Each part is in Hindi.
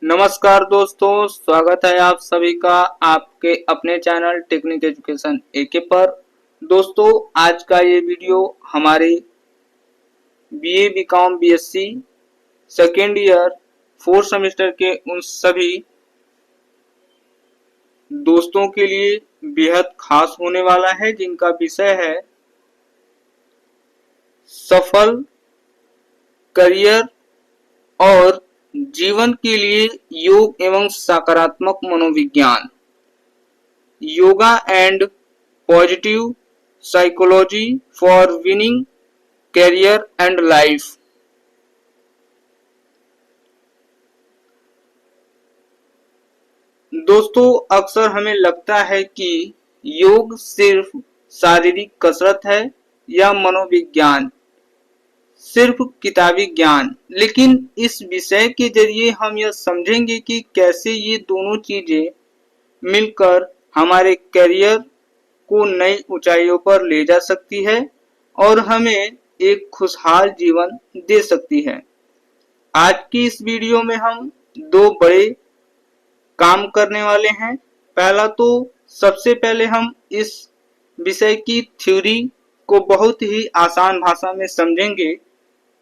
नमस्कार दोस्तों, स्वागत है आप सभी का आपके अपने चैनल टेक्निक एजुकेशन एके पर। दोस्तों, आज का ये वीडियो हमारे BA BCom BSc second year fourth semester के उन सभी दोस्तों के लिए बेहद खास होने वाला है जिनका विषय है सफल करियर और जीवन के लिए योग एवं सकारात्मक मनोविज्ञान, yoga and positive psychology for winning career and life. दोस्तों, अक्सर हमें लगता है कि योग सिर्फ शारीरिक कसरत है या मनोविज्ञान सिर्फ किताबी ज्ञान, लेकिन इस विषय के जरिए हम यह समझेंगे कि कैसे ये दोनों चीजें मिलकर हमारे करियर को नई ऊंचाइयों पर ले जा सकती है और हमें एक खुशहाल जीवन दे सकती है। आज की इस वीडियो में हम दो बड़े काम करने वाले हैं। पहला तो सबसे पहले हम इस विषय की थ्योरी को बहुत ही आसान भाषा में समझेंगे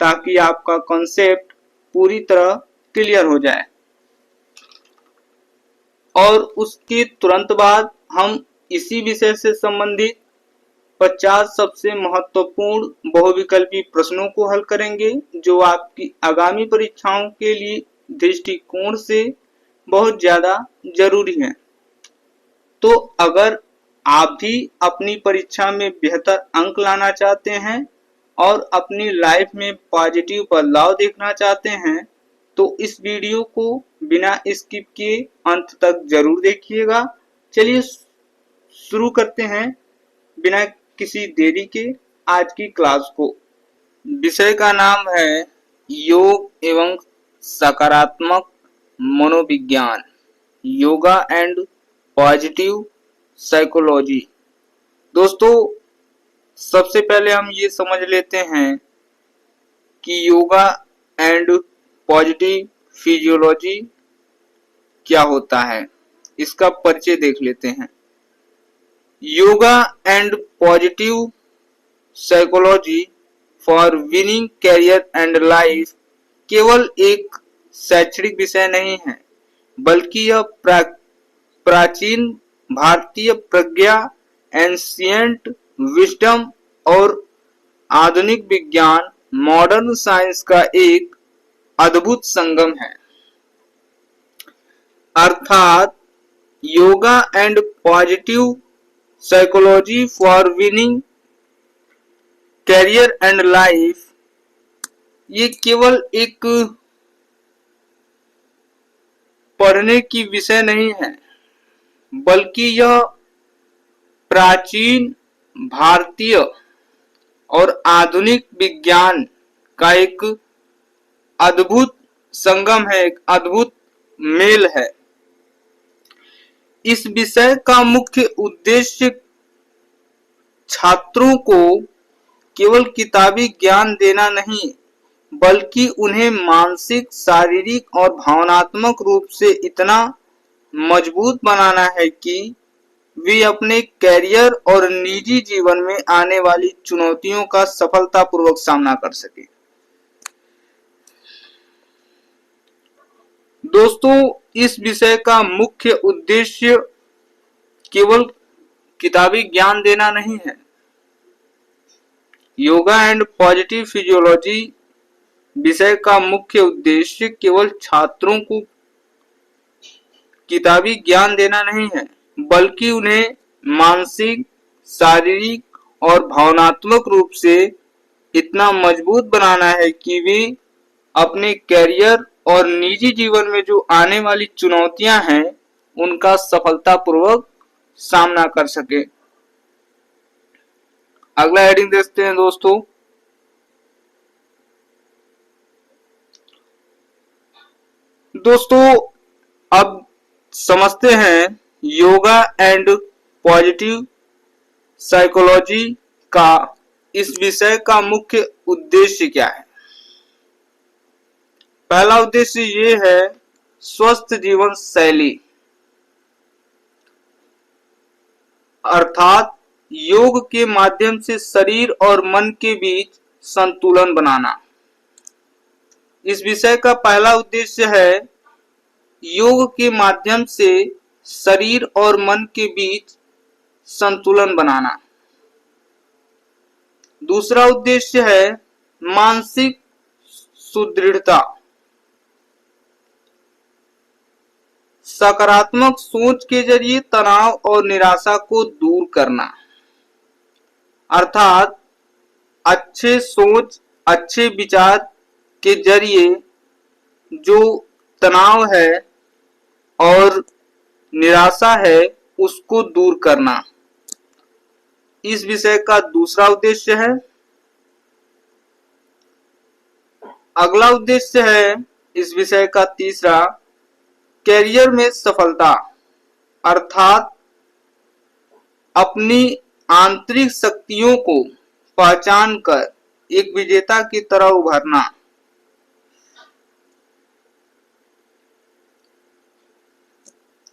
ताकि आपका कॉन्सेप्ट पूरी तरह क्लियर हो जाए, और उसके तुरंत बाद हम इसी विषय से संबंधित 50 सबसे महत्वपूर्ण बहुविकल्पी प्रश्नों को हल करेंगे जो आपकी आगामी परीक्षाओं के लिए दृष्टिकोण से बहुत ज्यादा जरूरी है। तो अगर आप भी अपनी परीक्षा में बेहतर अंक लाना चाहते हैं और अपनी लाइफ में पॉजिटिव बदलाव देखना चाहते हैं तो इस वीडियो को बिना स्किप किए अंत तक जरूर देखिएगा। चलिए शुरू करते हैं बिना किसी देरी के आज की क्लास को। विषय का नाम है योग एवं सकारात्मक मनोविज्ञान, योगा एंड पॉजिटिव साइकोलॉजी। दोस्तों, सबसे पहले हम ये समझ लेते हैं कि योगा एंड पॉजिटिव फिजियोलॉजी क्या होता है, इसका परिचय देख लेते हैं। Yoga and positive psychology for winning career and life केवल एक शैक्षणिक विषय नहीं है, बल्कि यह प्राचीन भारतीय प्रज्ञा, एंशिएंट विजडम और आधुनिक विज्ञान, मॉडर्न साइंस का एक अद्भुत संगम है। अर्थात yoga and positive psychology for winning career and life ये केवल एक पढ़ने की विषय नहीं है, बल्कि यह प्राचीन भारतीय और आधुनिक विज्ञान का एक अद्भुत संगम है, एक अद्भुत मेल है। इस विषय का मुख्य उद्देश्य छात्रों को केवल किताबी ज्ञान देना नहीं, बल्कि उन्हें मानसिक, शारीरिक और भावनात्मक रूप से इतना मजबूत बनाना है कि वे अपने कैरियर और निजी जीवन में आने वाली चुनौतियों का सफलतापूर्वक सामना कर सके। दोस्तों, इस विषय का मुख्य उद्देश्य केवल किताबी ज्ञान देना नहीं है। योगा एंड पॉजिटिव फिजियोलॉजी विषय का मुख्य उद्देश्य केवल छात्रों को किताबी ज्ञान देना नहीं है, बल्कि उन्हें मानसिक, शारीरिक और भावनात्मक रूप से इतना मजबूत बनाना है कि वे अपने कैरियर और निजी जीवन में जो आने वाली चुनौतियां हैं उनका सफलतापूर्वक सामना कर सके। अगला हेडिंग देखते हैं दोस्तों। अब समझते हैं योगा एंड पॉजिटिव साइकोलॉजी का इस विषय का मुख्य उद्देश्य क्या है। पहला उद्देश्य ये है स्वस्थ जीवन शैली, अर्थात योग के माध्यम से शरीर और मन के बीच संतुलन बनाना। इस विषय का पहला उद्देश्य है योग के माध्यम से शरीर और मन के बीच संतुलन बनाना। दूसरा उद्देश्य है मानसिक सुदृढ़ता, सकारात्मक सोच के जरिए तनाव और निराशा को दूर करना, अर्थात अच्छे सोच, अच्छे विचार के जरिए जो तनाव है और निराशा है उसको दूर करना, इस विषय का दूसरा उद्देश्य है। अगला उद्देश्य है इस विषय का तीसरा, कैरियर में सफलता, अर्थात अपनी आंतरिक शक्तियों को पहचान कर एक विजेता की तरह उभरना।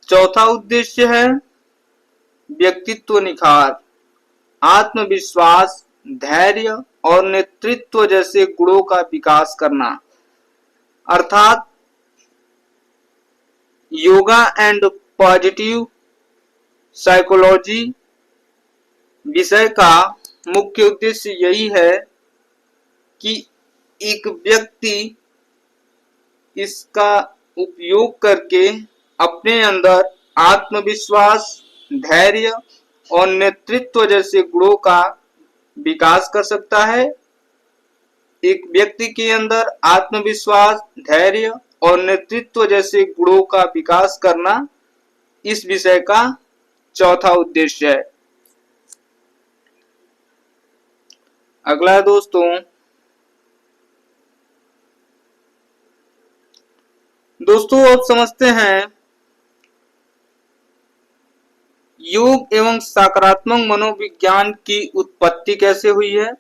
चौथा उद्देश्य है व्यक्तित्व निखार, आत्मविश्वास, धैर्य और नेतृत्व जैसे गुणों का विकास करना, अर्थात योगा एंड पॉजिटिव साइकोलॉजी विषय का मुख्य उद्देश्य यही है कि एक व्यक्ति इसका उपयोग करके अपने अंदर आत्मविश्वास, धैर्य और नेतृत्व जैसे गुणों का विकास कर सकता है। एक व्यक्ति के अंदर आत्मविश्वास, धैर्य और नेतृत्व जैसे गुणों का विकास करना इस विषय का चौथा उद्देश्य है। अगला दोस्तों अब समझते हैं योग एवं सकारात्मक मनोविज्ञान की उत्पत्ति कैसे हुई है।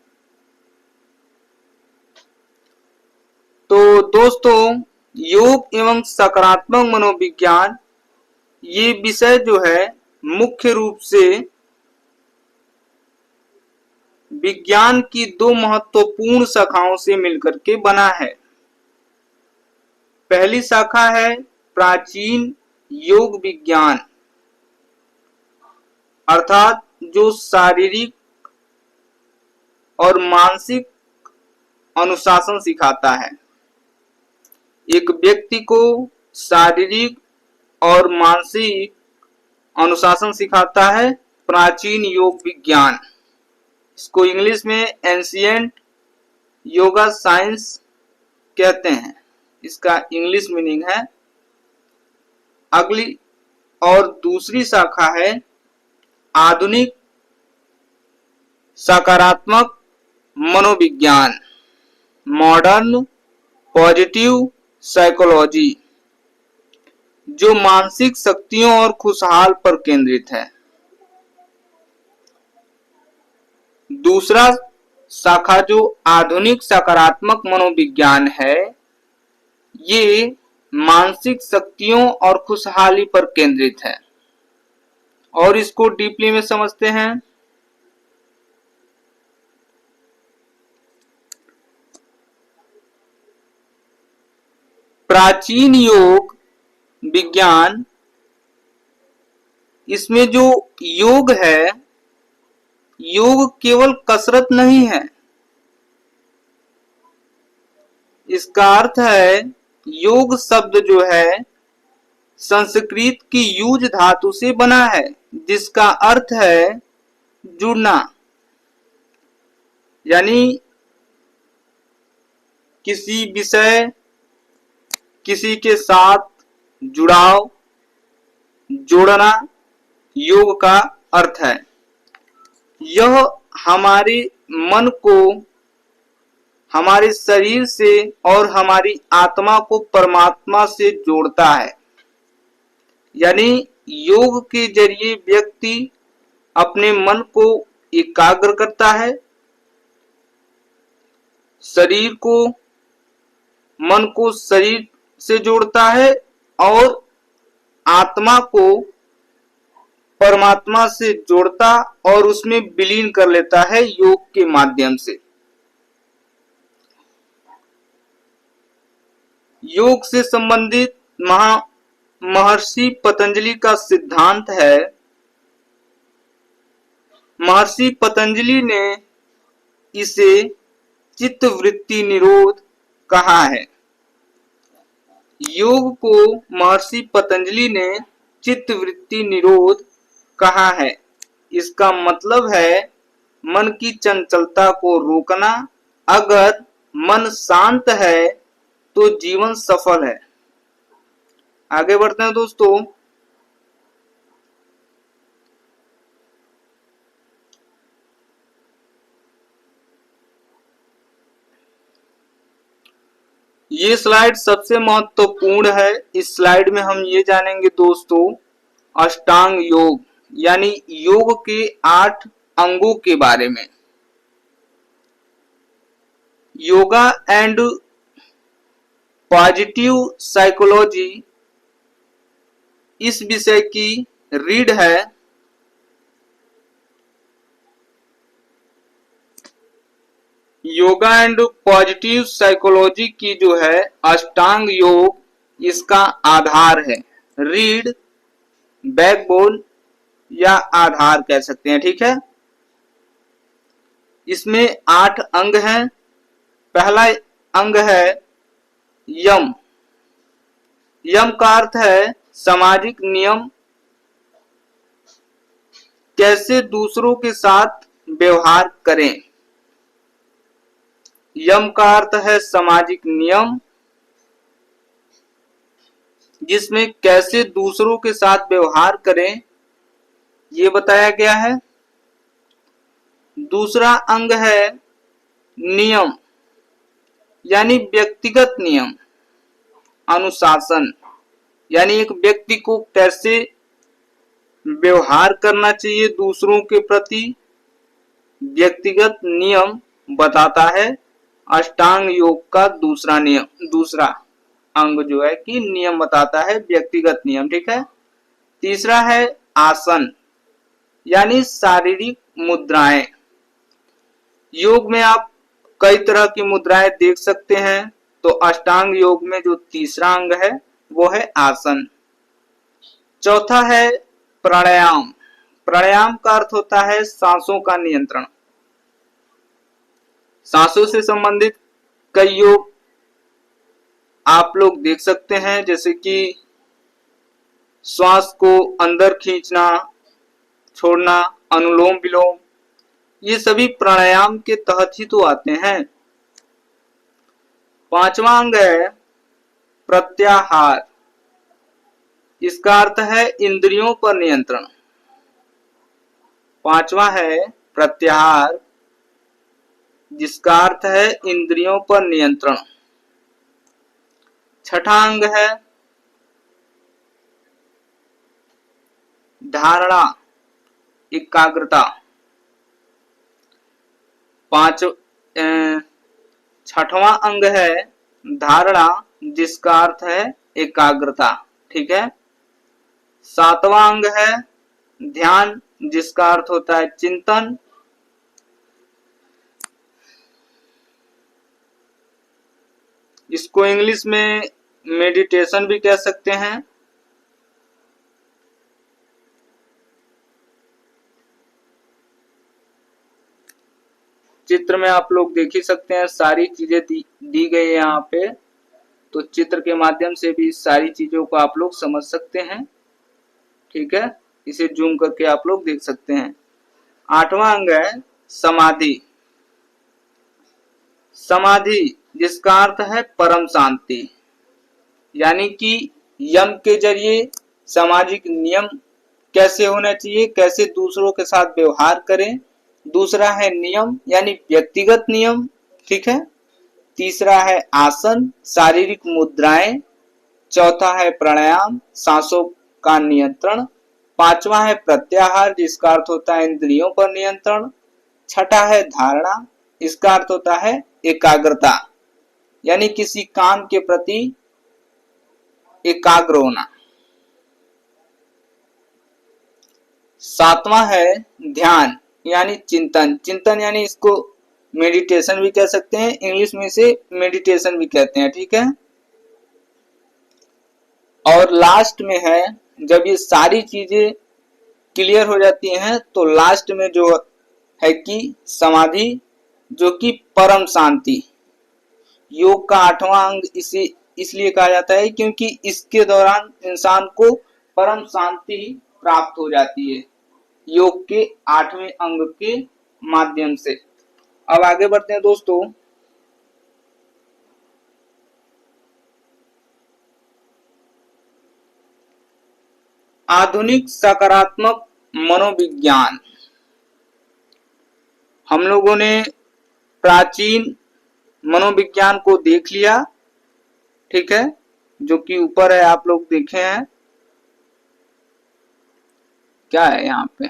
तो दोस्तों योग एवं सकारात्मक मनोविज्ञान ये विषय जो है मुख्य रूप से विज्ञान की दो महत्वपूर्ण शाखाओं से मिलकर के बना है। पहली शाखा है प्राचीन योग विज्ञान, अर्थात जो शारीरिक और मानसिक अनुशासन सिखाता है। एक व्यक्ति को शारीरिक और मानसिक अनुशासन सिखाता है प्राचीन योग विज्ञान। इसको इंग्लिश में एंशिएंट योगा साइंस कहते हैं, इसका इंग्लिश मीनिंग है। अगली और दूसरी शाखा है आधुनिक सकारात्मक मनोविज्ञान, मॉडर्न पॉजिटिव साइकोलॉजी, जो मानसिक शक्तियों और खुशहाल पर केंद्रित है। दूसरा शाखा जो आधुनिक सकारात्मक मनोविज्ञान है, ये मानसिक शक्तियों और खुशहाली पर केंद्रित है। और इसको डीपली में समझते हैं। प्राचीन योग विज्ञान, इसमें जो योग है, योग केवल कसरत नहीं है। इसका अर्थ है योग शब्द जो है संस्कृत की युज धातु से बना है, जिसका अर्थ है जुड़ना, यानी किसी विषय, किसी के साथ जुड़ाव, जोड़ना योग का अर्थ है। यह हमारे मन को हमारे शरीर से और हमारी आत्मा को परमात्मा से जोड़ता है। यानी योग के जरिए व्यक्ति अपने मन को एकाग्र करता है, शरीर को, मन को शरीर से जोड़ता है और आत्मा को परमात्मा से जोड़ता और उसमें विलीन कर लेता है योग के माध्यम से। योग से संबंधित महर्षि पतंजलि का सिद्धांत है। महर्षि पतंजलि ने इसे चित्त वृत्ति निरोध कहा है। योग को महर्षि पतंजलि ने चित्त वृत्ति निरोध कहा है। इसका मतलब है मन की चंचलता को रोकना। अगर मन शांत है तो जीवन सफल है। आगे बढ़ते हैं दोस्तों। ये स्लाइड सबसे महत्वपूर्ण है। इस स्लाइड में हम ये जानेंगे दोस्तों अष्टांग योग यानी योग के 8 अंगों के बारे में। योगा एंड पॉजिटिव साइकोलॉजी इस विषय की रीड है। योगा एंड पॉजिटिव साइकोलॉजी की जो है अष्टांग योग इसका आधार है। रीड बैकबोन या आधार कह सकते हैं, ठीक है। इसमें 8 अंग हैं। पहला अंग है यम। यम का अर्थ है सामाजिक नियम, कैसे दूसरों के साथ व्यवहार करें। यम का अर्थ है सामाजिक नियम, जिसमें कैसे दूसरों के साथ व्यवहार करें ये बताया गया है। दूसरा अंग है नियम यानी व्यक्तिगत नियम, अनुशासन यानी एक व्यक्ति को कैसे व्यवहार करना चाहिए दूसरों के प्रति, व्यक्तिगत नियम बताता है। अष्टांग योग का दूसरा अंग जो है कि नियम बताता है, व्यक्तिगत नियम, ठीक है। तीसरा है आसन यानी शारीरिक मुद्राएं। योग में आप कई तरह की मुद्राएं देख सकते हैं, तो अष्टांग योग में जो तीसरा अंग है वो है आसन। चौथा है प्राणायाम। प्राणायाम का अर्थ होता है सांसों का नियंत्रण। सांसों से संबंधित कई योग आप लोग देख सकते हैं, जैसे कि श्वास को अंदर खींचना, छोड़ना, अनुलोम विलोम, ये सभी प्राणायाम के तहत ही तो आते हैं। पांचवा अंग है प्रत्याहार। इसका अर्थ है इंद्रियों पर नियंत्रण। पांचवा है प्रत्याहार, जिसका अर्थ है इंद्रियों पर नियंत्रण। छठा अंग है धारणा, एकाग्रता। छठवां अंग है धारणा, जिसका अर्थ है एकाग्रता, ठीक है। सातवां अंग है ध्यान, जिसका अर्थ होता है चिंतन। इसको इंग्लिश में मेडिटेशन भी कह सकते हैं। चित्र में आप लोग देख ही सकते हैं, सारी चीजें दी गई है यहाँ पे, तो चित्र के माध्यम से भी सारी चीजों को आप लोग समझ सकते हैं, ठीक है। इसे जूम करके आप लोग देख सकते हैं। आठवां अंग है समाधि। समाधि जिसका अर्थ है परम शांति, यानी कि यम के जरिए सामाजिक नियम कैसे होना चाहिए, कैसे दूसरों के साथ व्यवहार करें। दूसरा है नियम यानी व्यक्तिगत नियम, ठीक है। तीसरा है आसन, शारीरिक मुद्राएं। चौथा है प्राणायाम, सांसों का नियंत्रण। पांचवा है प्रत्याहार, जिसका अर्थ होता है इंद्रियों पर नियंत्रण। छठा है धारणा, इसका अर्थ होता है एकाग्रता, यानी किसी काम के प्रति एकाग्र होना। सातवां है ध्यान यानी चिंतन। चिंतन यानी इसको मेडिटेशन भी कह सकते हैं, इंग्लिश में इसे मेडिटेशन भी कहते हैं, ठीक है। और लास्ट में है, जब ये सारी चीजें क्लियर हो जाती हैं तो लास्ट में जो है कि समाधि, जो कि परम शांति। योग का 8वां अंग इसे इसलिए कहा जाता है क्योंकि इसके दौरान इंसान को परम शांति प्राप्त हो जाती है, योग के 8वें अंग के माध्यम से। अब आगे बढ़ते हैं दोस्तों। आधुनिक सकारात्मक मनोविज्ञान। हम लोगों ने प्राचीन मनोविज्ञान को देख लिया, ठीक है, जो कि ऊपर है, आप लोग देखे हैं। क्या है यहाँ पे?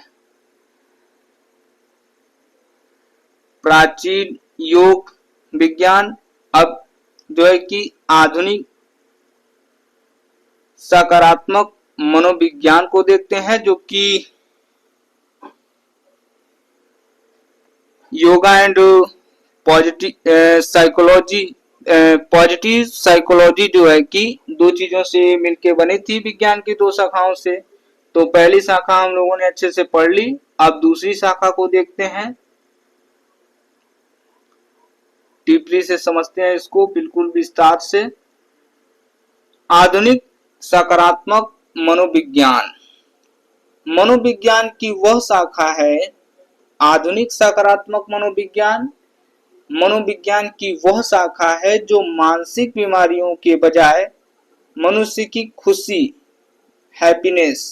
प्राचीन योग विज्ञान। अब जो है कि आधुनिक सकारात्मक मनोविज्ञान को देखते हैं, जो कि yoga and positive psychology, positive psychology जो है कि दो चीजों से मिलकर बनी थी, विज्ञान की दो शाखाओं से। तो पहली शाखा हम लोगों ने अच्छे से पढ़ ली, अब दूसरी शाखा को देखते हैं, डीपली से समझते हैं इसको बिल्कुल विस्तार से। आधुनिक सकारात्मक मनोविज्ञान। मनोविज्ञान की वह शाखा है, आधुनिक सकारात्मक मनोविज्ञान मनोविज्ञान की वह शाखा है जो मानसिक बीमारियों के बजाय मनुष्य की खुशी, हैप्पीनेस,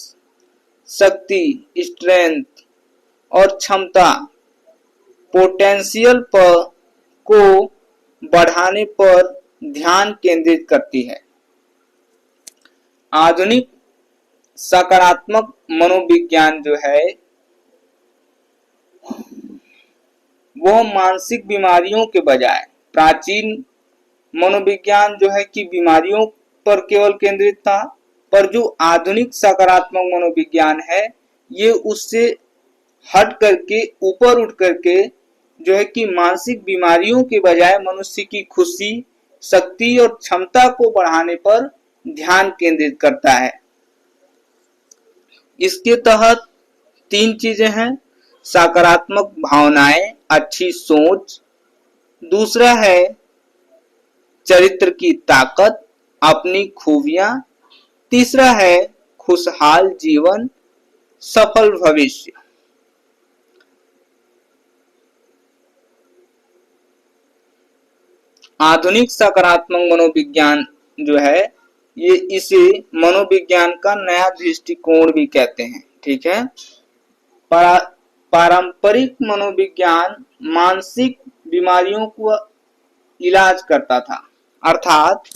शक्ति, स्ट्रेंथ और क्षमता, पोटेंशियल पर को बढ़ाने पर ध्यान केंद्रित करती है। आधुनिक सकारात्मक मनोविज्ञान जो है वह मानसिक बीमारियों के बजाय, प्राचीन मनोविज्ञान जो है कि बीमारियों पर केवल केंद्रित था, पर जो आधुनिक सकारात्मक मनोविज्ञान है ये उससे हट करके, ऊपर उठ करके जो है कि मानसिक बीमारियों के बजाय मनुष्य की खुशी, शक्ति और क्षमता को बढ़ाने पर ध्यान केंद्रित करता है। इसके तहत 3 चीजें हैं, सकारात्मक भावनाएं, अच्छी सोच, दूसरा है चरित्र की ताकत, अपनी खूबियां, तीसरा है खुशहाल जीवन, सफल भविष्य। आधुनिक सकारात्मक मनोविज्ञान जो है ये इसे मनोविज्ञान का नया दृष्टिकोण भी कहते हैं, ठीक है। पारंपरिक मनोविज्ञान मानसिक बीमारियों को इलाज करता था, अर्थात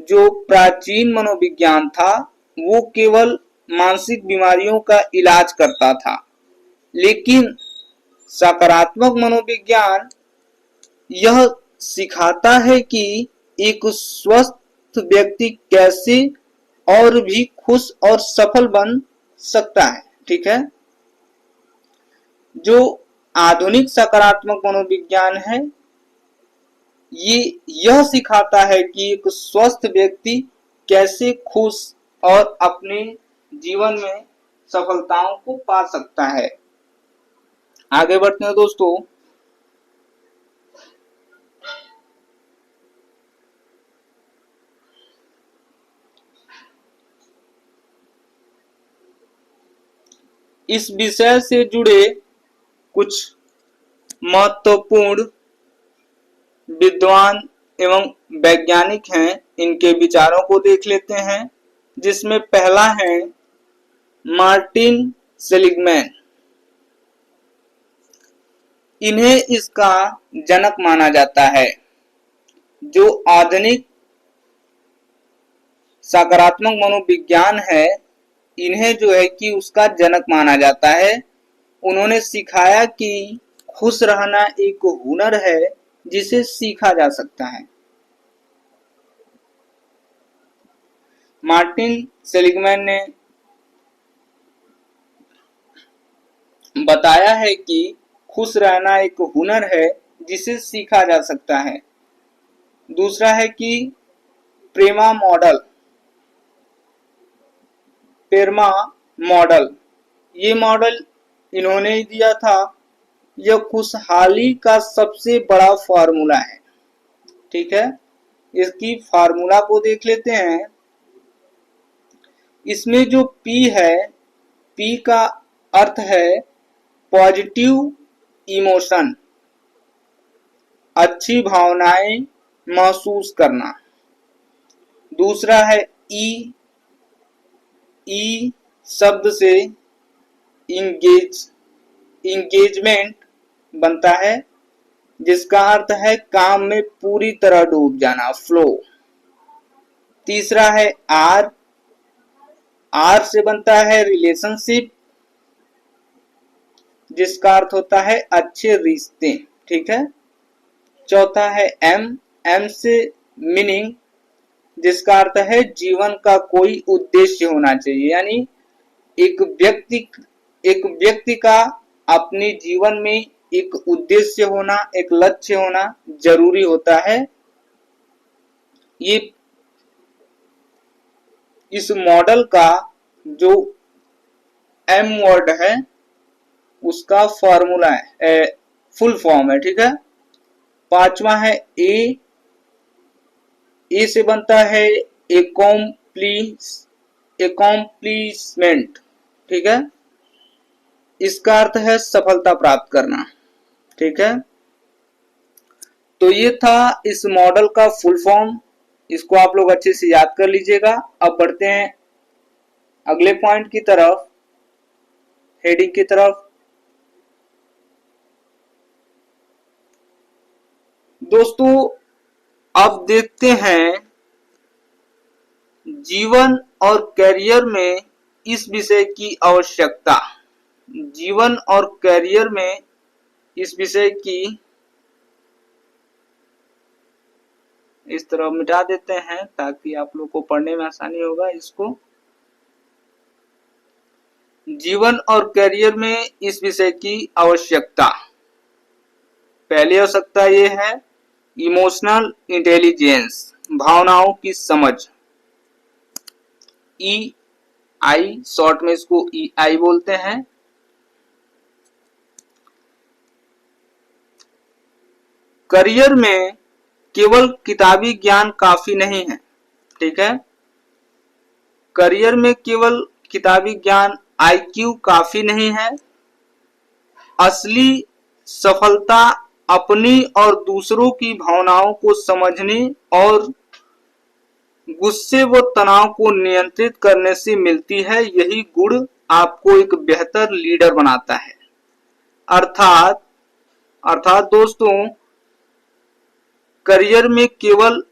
जो प्राचीन मनोविज्ञान था वो केवल मानसिक बीमारियों का इलाज करता था, लेकिन सकारात्मक मनोविज्ञान यह सिखाता है कि एक स्वस्थ व्यक्ति कैसे और भी खुश और सफल बन सकता है, ठीक है। जो आधुनिक सकारात्मक मनोविज्ञान है ये यह सिखाता है कि एक स्वस्थ व्यक्ति कैसे खुश और अपने जीवन में सफलताओं को पा सकता है। आगे बढ़ते हैं दोस्तों। इस विषय से जुड़े कुछ महत्वपूर्ण विद्वान एवं वैज्ञानिक हैं, इनके विचारों को देख लेते हैं, जिसमें पहला है मार्टिन सेलिग्मैन। इन्हें इसका जनक माना जाता है। जो आधुनिक सकारात्मक मनोविज्ञान है इन्हें जो है कि उसका जनक माना जाता है। उन्होंने सिखाया कि खुश रहना एक हुनर है जिसे सीखा जा सकता है। मार्टिन सेलिगमैन ने बताया है कि खुश रहना एक हुनर है जिसे सीखा जा सकता है। दूसरा है कि प्रेमा मॉडल, पेरमा मॉडल, ये मॉडल इन्होंने ही दिया था। यह खुशहाली का सबसे बड़ा फार्मूला है। ठीक है, इसकी फार्मूला को देख लेते हैं। इसमें जो P है, P का अर्थ है पॉजिटिव इमोशन, अच्छी भावनाएं महसूस करना। दूसरा है E, E शब्द से इंगेजमेंट बनता है, जिसका अर्थ है काम में पूरी तरह डूब जाना, फ्लो। तीसरा है R, R से बनता है रिलेशनशिप, जिसका अर्थ होता है अच्छे रिश्ते। ठीक है। चौथा है M, M से मीनिंग, जिसका अर्थ है जीवन का कोई उद्देश्य होना चाहिए, यानी एक व्यक्ति का अपने जीवन में एक उद्देश्य होना, एक लक्ष्य होना जरूरी होता है। ये इस मॉडल का जो M वर्ड है उसका फॉर्मूला है, फुल फॉर्म है। ठीक है। पांचवा है A, ए से बनता है एकॉम्प्लिशमेंट। ठीक है, इसका अर्थ है सफलता प्राप्त करना। ठीक है, तो ये था इस मॉडल का फुल फॉर्म। इसको आप लोग अच्छे से याद कर लीजिएगा। अब बढ़ते हैं अगले पॉइंट की तरफ, हेडिंग की तरफ। दोस्तों अब देखते हैं जीवन और करियर में इस विषय की आवश्यकता। जीवन और करियर में इस विषय की, इस तरह मिटा देते हैं ताकि आप लोग को पढ़ने में आसानी होगा इसको। जीवन और करियर में इस विषय की आवश्यकता। पहली आवश्यकता ये है इमोशनल इंटेलिजेंस, भावनाओं की समझ। EI, शॉर्ट में इसको EI बोलते हैं। करियर में केवल किताबी ज्ञान काफी नहीं है। ठीक है, करियर में केवल किताबी ज्ञान, IQ काफी नहीं है। असली सफलता अपनी और दूसरों की भावनाओं को समझने और गुस्से व तनाव को नियंत्रित करने से मिलती है। यही गुण आपको एक बेहतर लीडर बनाता है। अर्थात दोस्तों, करियर में केवल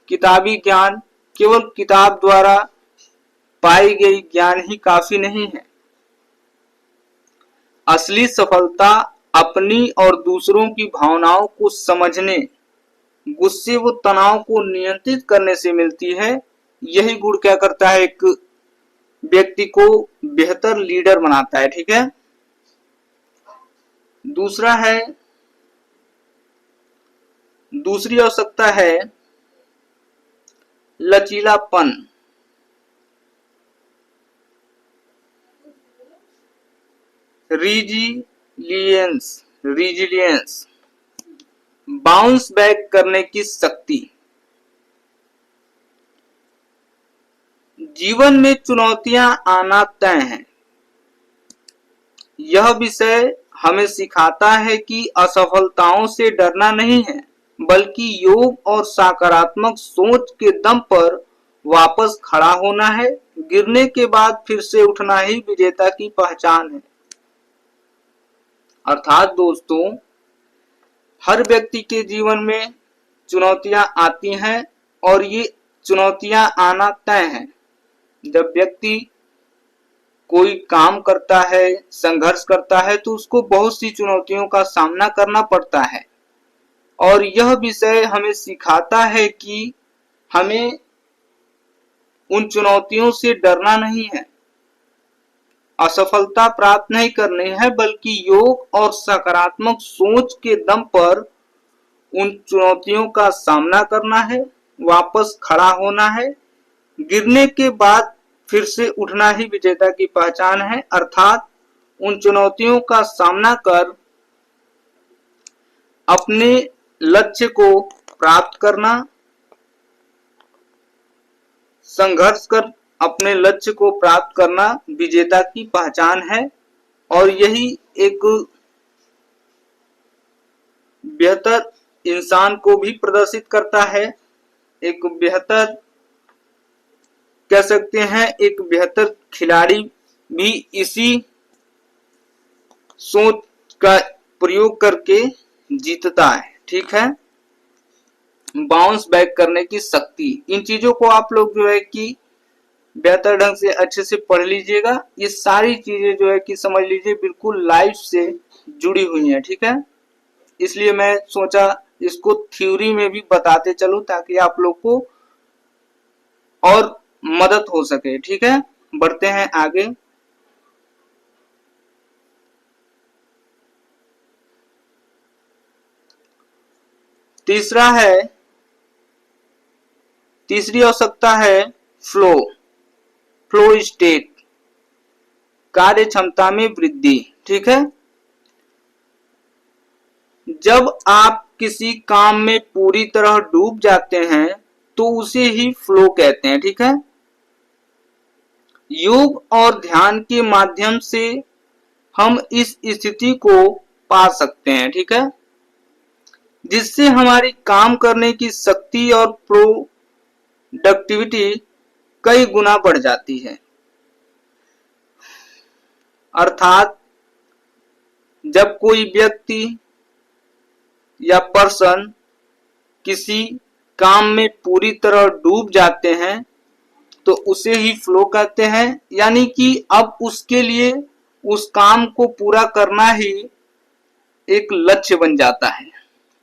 किताबी ज्ञान, केवल किताब द्वारा पाई गई ज्ञान ही काफी नहीं है। असली सफलता अपनी और दूसरों की भावनाओं को समझने, गुस्से व तनाव को नियंत्रित करने से मिलती है। यही गुण क्या करता है, एक व्यक्ति को बेहतर लीडर बनाता है। ठीक है। दूसरी आवश्यकता है लचीलापन। रिजिलियंस, बाउंस बैक करने की शक्ति। जीवन में चुनौतियां आना तय है। यह विषय हमें सिखाता है कि असफलताओं से डरना नहीं है, बल्कि योग और सकारात्मक सोच के दम पर वापस खड़ा होना है। गिरने के बाद फिर से उठना ही विजेता की पहचान है। अर्थात दोस्तों, हर व्यक्ति के जीवन में चुनौतियां आती हैं और ये चुनौतियां आना तय है। जब व्यक्ति कोई काम करता है, संघर्ष करता है, तो उसको बहुत सी चुनौतियों का सामना करना पड़ता है। और यह विषय हमें सिखाता है कि हमें उन चुनौतियों से डरना नहीं है, असफलता प्राप्त नहीं करनी है, बल्कि योग और सकारात्मक सोच के दम पर उन चुनौतियों का सामना करना है, वापस खड़ा होना है। गिरने के बाद फिर से उठना ही विजेता की पहचान है। अर्थात उन चुनौतियों का सामना कर अपने लक्ष्य को प्राप्त करना, संघर्ष कर अपने लक्ष्य को प्राप्त करना विजेता की पहचान है। और यही एक बेहतर इंसान को भी प्रदर्शित करता है, एक बेहतर कह सकते हैं, एक बेहतर खिलाड़ी भी इसी सोच का प्रयोग करके जीतता है। ठीक है, बाउंस बैक करने की शक्ति, इन चीजों को आप लोग जो है कि बेहतर ढंग से अच्छे से पढ़ लीजिएगा। ये सारी चीजें जो है कि समझ लीजिए बिल्कुल लाइफ से जुड़ी हुई हैं। ठीक है, इसलिए मैं सोचा इसको थ्योरी में भी बताते चलूं ताकि आप लोग को और मदद हो सके। ठीक है, बढ़ते हैं आगे। तीसरी आवश्यकता है फ्लो स्टेट, कार्य क्षमता में वृद्धि। ठीक है, जब आप किसी काम में पूरी तरह डूब जाते हैं तो उसे ही फ्लो कहते हैं। ठीक है, योग और ध्यान के माध्यम से हम इस स्थिति को पा सकते हैं। ठीक है, जिससे हमारी काम करने की शक्ति और प्रोडक्टिविटी कई गुना बढ़ जाती है। अर्थात जब कोई व्यक्ति या पर्सन किसी काम में पूरी तरह डूब जाते हैं तो उसे ही फ्लो कहते हैं, यानी कि अब उसके लिए उस काम को पूरा करना ही एक लक्ष्य बन जाता है।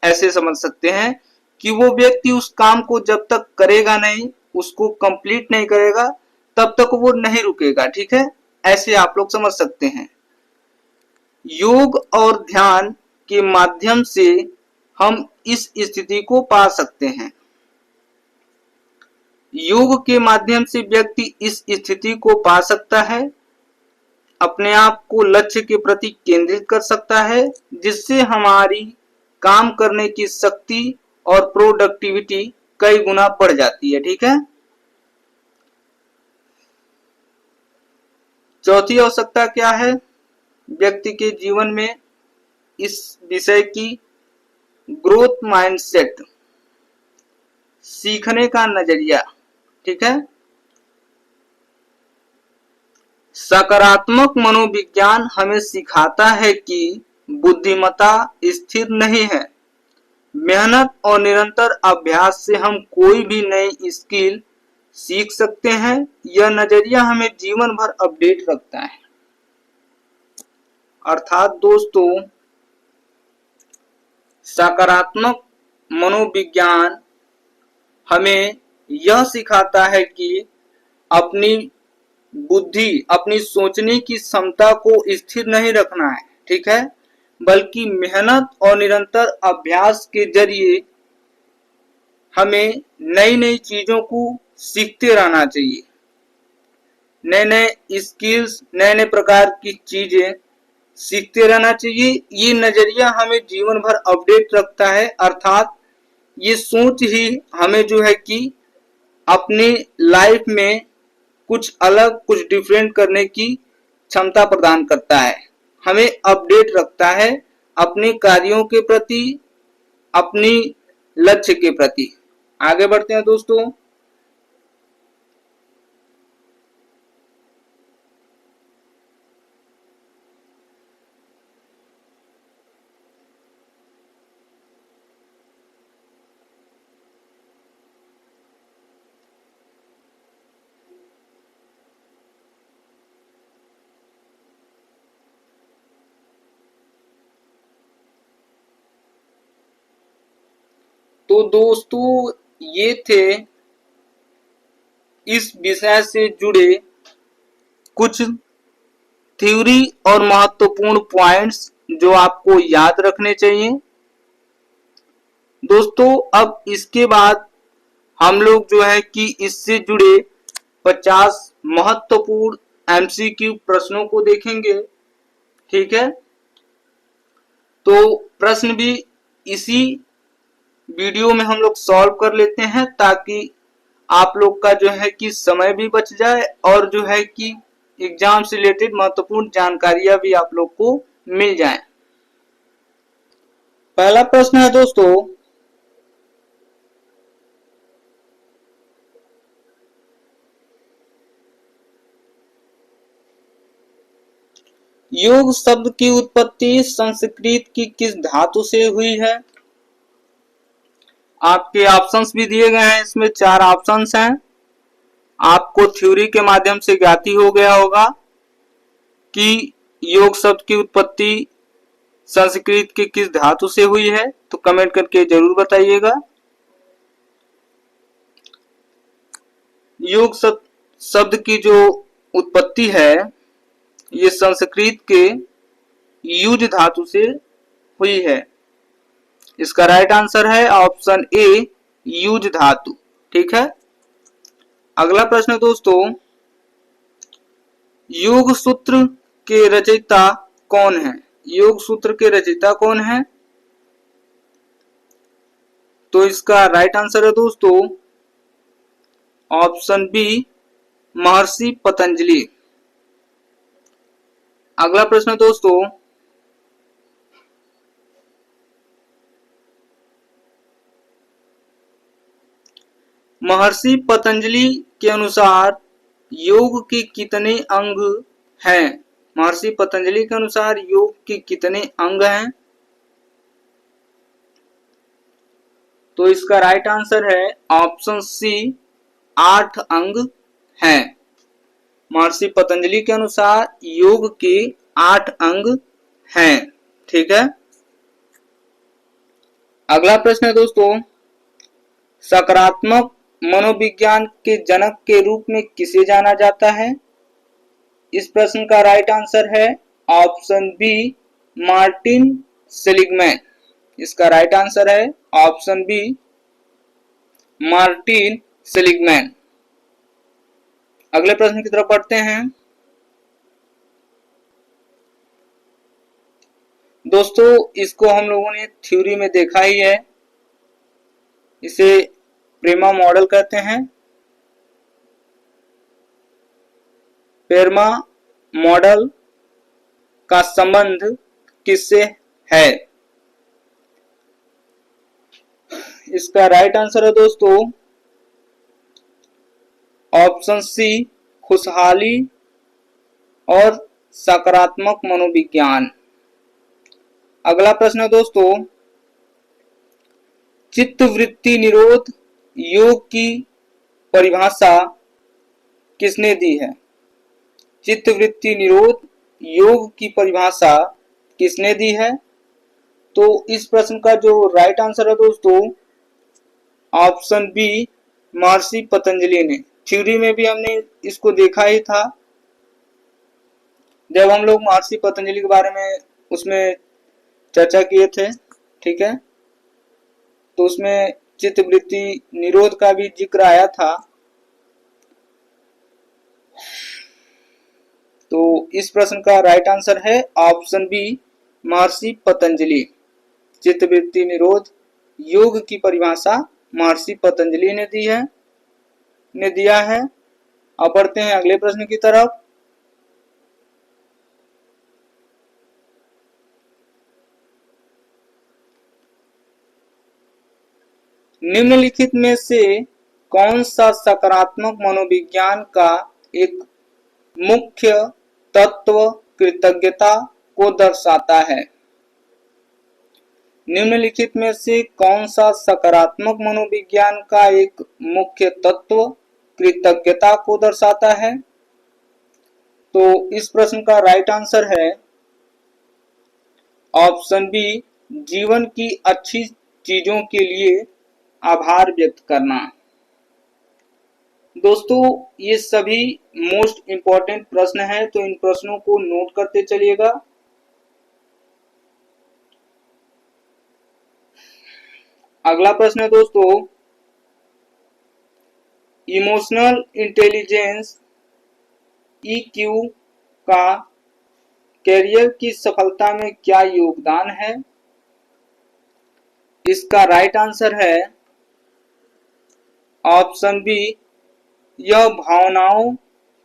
ऐसे समझ सकते हैं कि वो व्यक्ति उस काम को जब तक करेगा नहीं, उसको कंप्लीट नहीं करेगा, तब तक वो नहीं रुकेगा। ठीक है, ऐसे आप लोग समझ सकते हैं। योग और ध्यान के माध्यम से हम इस स्थिति को पा सकते हैं। योग के माध्यम से व्यक्ति इस स्थिति को पा सकता है, अपने आप को लक्ष्य के प्रति केंद्रित कर सकता है, जिससे हमारी काम करने की शक्ति और प्रोडक्टिविटी कई गुना बढ़ जाती है। ठीक है, चौथी आवश्यकता क्या है व्यक्ति के जीवन में, इस विषय की ग्रोथ माइंडसेट, सीखने का नजरिया। ठीक है, सकारात्मक मनोविज्ञान हमें सिखाता है कि बुद्धिमत्ता स्थिर नहीं है। मेहनत और निरंतर अभ्यास से हम कोई भी नई स्किल सीख सकते हैं। यह नजरिया हमें जीवन भर अपडेट रखता है। अर्थात दोस्तों, सकारात्मक मनोविज्ञान हमें यह सिखाता है कि अपनी बुद्धि, अपनी सोचने की क्षमता को स्थिर नहीं रखना है। ठीक है, बल्कि मेहनत और निरंतर अभ्यास के जरिए हमें नई नई चीजों को सीखते रहना चाहिए। नए नए स्किल्स, नए नए प्रकार की चीजें सीखते रहना चाहिए। ये नजरिया हमें जीवन भर अपडेट रखता है। अर्थात ये सोच ही हमें जो है कि अपनी लाइफ में कुछ अलग, कुछ डिफरेंट करने की क्षमता प्रदान करता है, हमें अपडेट रखता है अपने कार्यों के प्रति, अपनी लक्ष्य के प्रति। आगे बढ़ते हैं दोस्तों। तो दोस्तों, ये थे इस विषय से जुड़े कुछ थ्योरी और महत्वपूर्ण पॉइंट्स जो आपको याद रखने चाहिए। दोस्तों अब इसके बाद हम लोग जो है कि इससे जुड़े 50 महत्वपूर्ण एमसीक्यू प्रश्नों को देखेंगे। ठीक है, तो प्रश्न भी इसी वीडियो में हम लोग सॉल्व कर लेते हैं ताकि आप लोग का जो है कि समय भी बच जाए और जो है कि एग्जाम से रिलेटेड महत्वपूर्ण जानकारियां भी आप लोग को मिल जाए। पहला प्रश्न है दोस्तों, योग शब्द की उत्पत्ति संस्कृत की किस धातु से हुई है? आपके ऑप्शंस भी दिए गए हैं, इसमें 4 ऑप्शंस हैं। आपको थ्योरी के माध्यम से ज्ञात हो गया होगा कि योग शब्द की उत्पत्ति संस्कृत के किस धातु से हुई है, तो कमेंट करके जरूर बताइएगा। योग शब्द की जो उत्पत्ति है ये संस्कृत के युज धातु से हुई है। इसका राइट आंसर है ऑप्शन ए, युज धातु। ठीक है, अगला प्रश्न दोस्तों, योग सूत्र के रचयिता कौन है? योग सूत्र के रचयिता कौन है? तो इसका राइट आंसर है दोस्तों ऑप्शन बी, महर्षि पतंजलि। अगला प्रश्न दोस्तों, महर्षि पतंजलि के अनुसार योग के कितने अंग हैं? महर्षि पतंजलि के अनुसार योग के कितने अंग हैं? तो इसका राइट आंसर है ऑप्शन सी, 8 अंग हैं। महर्षि पतंजलि के अनुसार योग के 8 अंग हैं। ठीक है, अगला प्रश्न है दोस्तों, सकारात्मक मनोविज्ञान के जनक के रूप में किसे जाना जाता है? इस प्रश्न का राइट आंसर है ऑप्शन बी, मार्टिन सेलिग्मैन। इसका राइट आंसर है ऑप्शन बी, मार्टिन सेलिग्मैन। अगले प्रश्न की तरफ बढ़ते हैं। दोस्तों इसको हम लोगों ने थ्योरी में देखा ही है, इसे प्रेमा मॉडल कहते हैं। प्रेमा मॉडल का संबंध किससे है? इसका राइट आंसर है दोस्तों ऑप्शन सी, खुशहाली और सकारात्मक मनोविज्ञान। अगला प्रश्न है दोस्तों, चित्तवृत्ति निरोध योग की परिभाषा किसने दी है? चित्तवृत्ति निरोध योग की परिभाषा किसने दी है? तो इस प्रश्न का जो राइट आंसर है दोस्तों ऑप्शन बी, महर्षि पतंजलि ने। थ्योरी में भी हमने इसको देखा ही था जब हम लोग महर्षि पतंजलि के बारे में उसमें चर्चा किए थे। ठीक है, तो उसमें चित्तवृत्ति निरोध का भी जिक्र आया था। तो इस प्रश्न का राइट आंसर है ऑप्शन बी, महर्षि पतंजलि। चित्तवृत्ति निरोध योग की परिभाषा महर्षि पतंजलि ने दिया है। अब बढ़ते हैं अगले प्रश्न की तरफ। निम्नलिखित में से कौन सा सकारात्मक मनोविज्ञान का एक मुख्य तत्व कृतज्ञता को दर्शाता है? निम्नलिखित में से कौन सा सकारात्मक मनोविज्ञान का एक मुख्य तत्व कृतज्ञता को दर्शाता है? तो इस प्रश्न का राइट आंसर है ऑप्शन बी, जीवन की अच्छी चीजों के लिए आभार व्यक्त करना। दोस्तों ये सभी मोस्ट इम्पॉर्टेंट प्रश्न हैं, तो इन प्रश्नों को नोट करते चलिएगा। अगला प्रश्न है दोस्तों, इमोशनल इंटेलिजेंस ईक्यू का करियर की सफलता में क्या योगदान है? इसका राइट आंसर है ऑप्शन बी, यह भावनाओं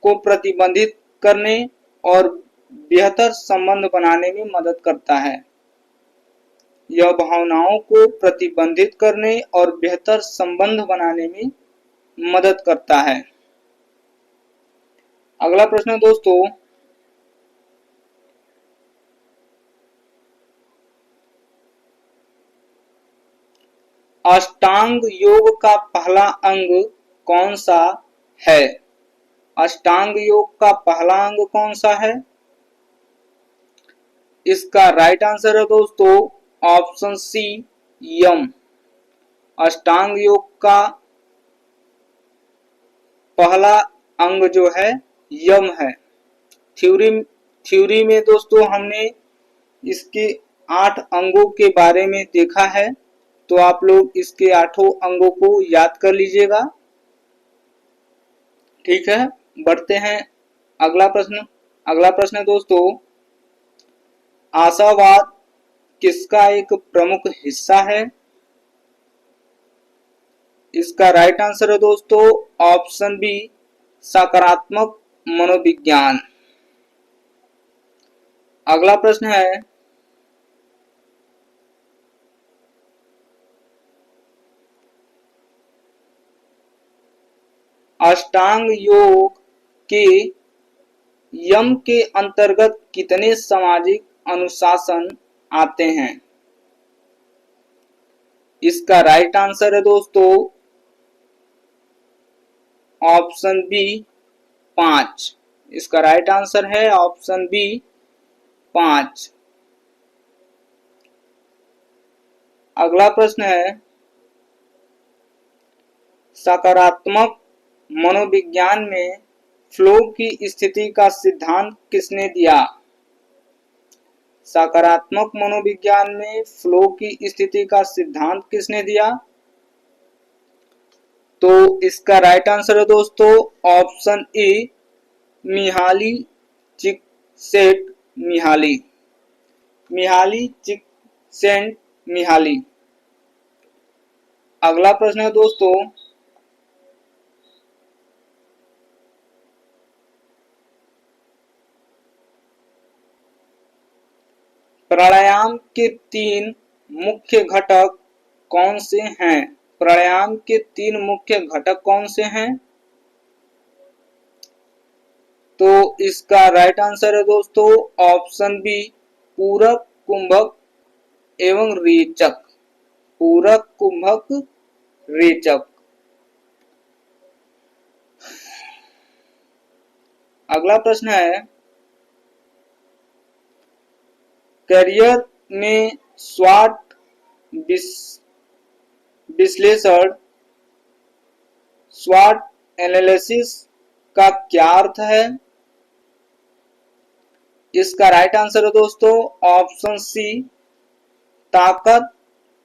को प्रतिबंधित करने और बेहतर संबंध बनाने में मदद करता है। यह भावनाओं को प्रतिबंधित करने और बेहतर संबंध बनाने में मदद करता है। अगला प्रश्न दोस्तों, अष्टांग योग का पहला अंग कौन सा है? अष्टांग योग का पहला अंग कौन सा है? इसका राइट आंसर है दोस्तों ऑप्शन सी, यम। अष्टांग योग का पहला अंग जो है यम है। थ्योरी में दोस्तों हमने इसके 8 अंगों के बारे में देखा है, तो आप लोग इसके 8 अंगों को याद कर लीजिएगा। ठीक है, बढ़ते हैं अगला प्रश्न। अगला प्रश्न है दोस्तों, आशावाद किसका एक प्रमुख हिस्सा है? इसका राइट आंसर है दोस्तों ऑप्शन बी, सकारात्मक मनोविज्ञान। अगला प्रश्न है, अष्टांग योग के यम के अंतर्गत कितने सामाजिक अनुशासन आते हैं? इसका राइट आंसर है दोस्तों ऑप्शन बी, 5। इसका राइट आंसर है ऑप्शन बी, 5। अगला प्रश्न है, सकारात्मक मनोविज्ञान में फ्लो की स्थिति का सिद्धांत किसने दिया? सकारात्मक मनोविज्ञान में फ्लो की स्थिति का सिद्धांत किसने दिया? तो इसका राइट आंसर है दोस्तों ऑप्शन ए, मिहाली चिकसेंट-मिहाली। मिहाली चिकसेंट-मिहाली। अगला प्रश्न है दोस्तों, प्राणायाम के 3 मुख्य घटक कौन से हैं? प्राणायाम के 3 मुख्य घटक कौन से हैं? तो इसका राइट आंसर है दोस्तों ऑप्शन बी, पूरक, कुंभक एवं रेचक। पूरक, कुंभक, रेचक। अगला प्रश्न है, करियर में स्वॉट विश्लेषण, स्वॉट एनालिसिस का क्या अर्थ है? इसका राइट आंसर है दोस्तों ऑप्शन सी, ताकत,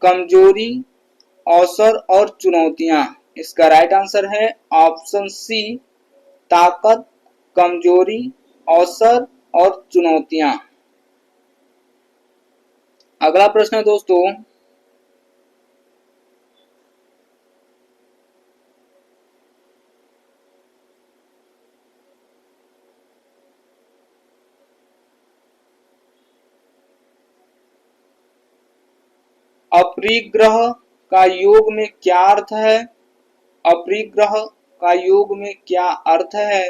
कमजोरी, अवसर और चुनौतियां। इसका राइट आंसर है ऑप्शन सी, ताकत, कमजोरी, अवसर और चुनौतियां। अगला प्रश्न है दोस्तों, अपरिग्रह का योग में क्या अर्थ है? अपरिग्रह का योग में क्या अर्थ है?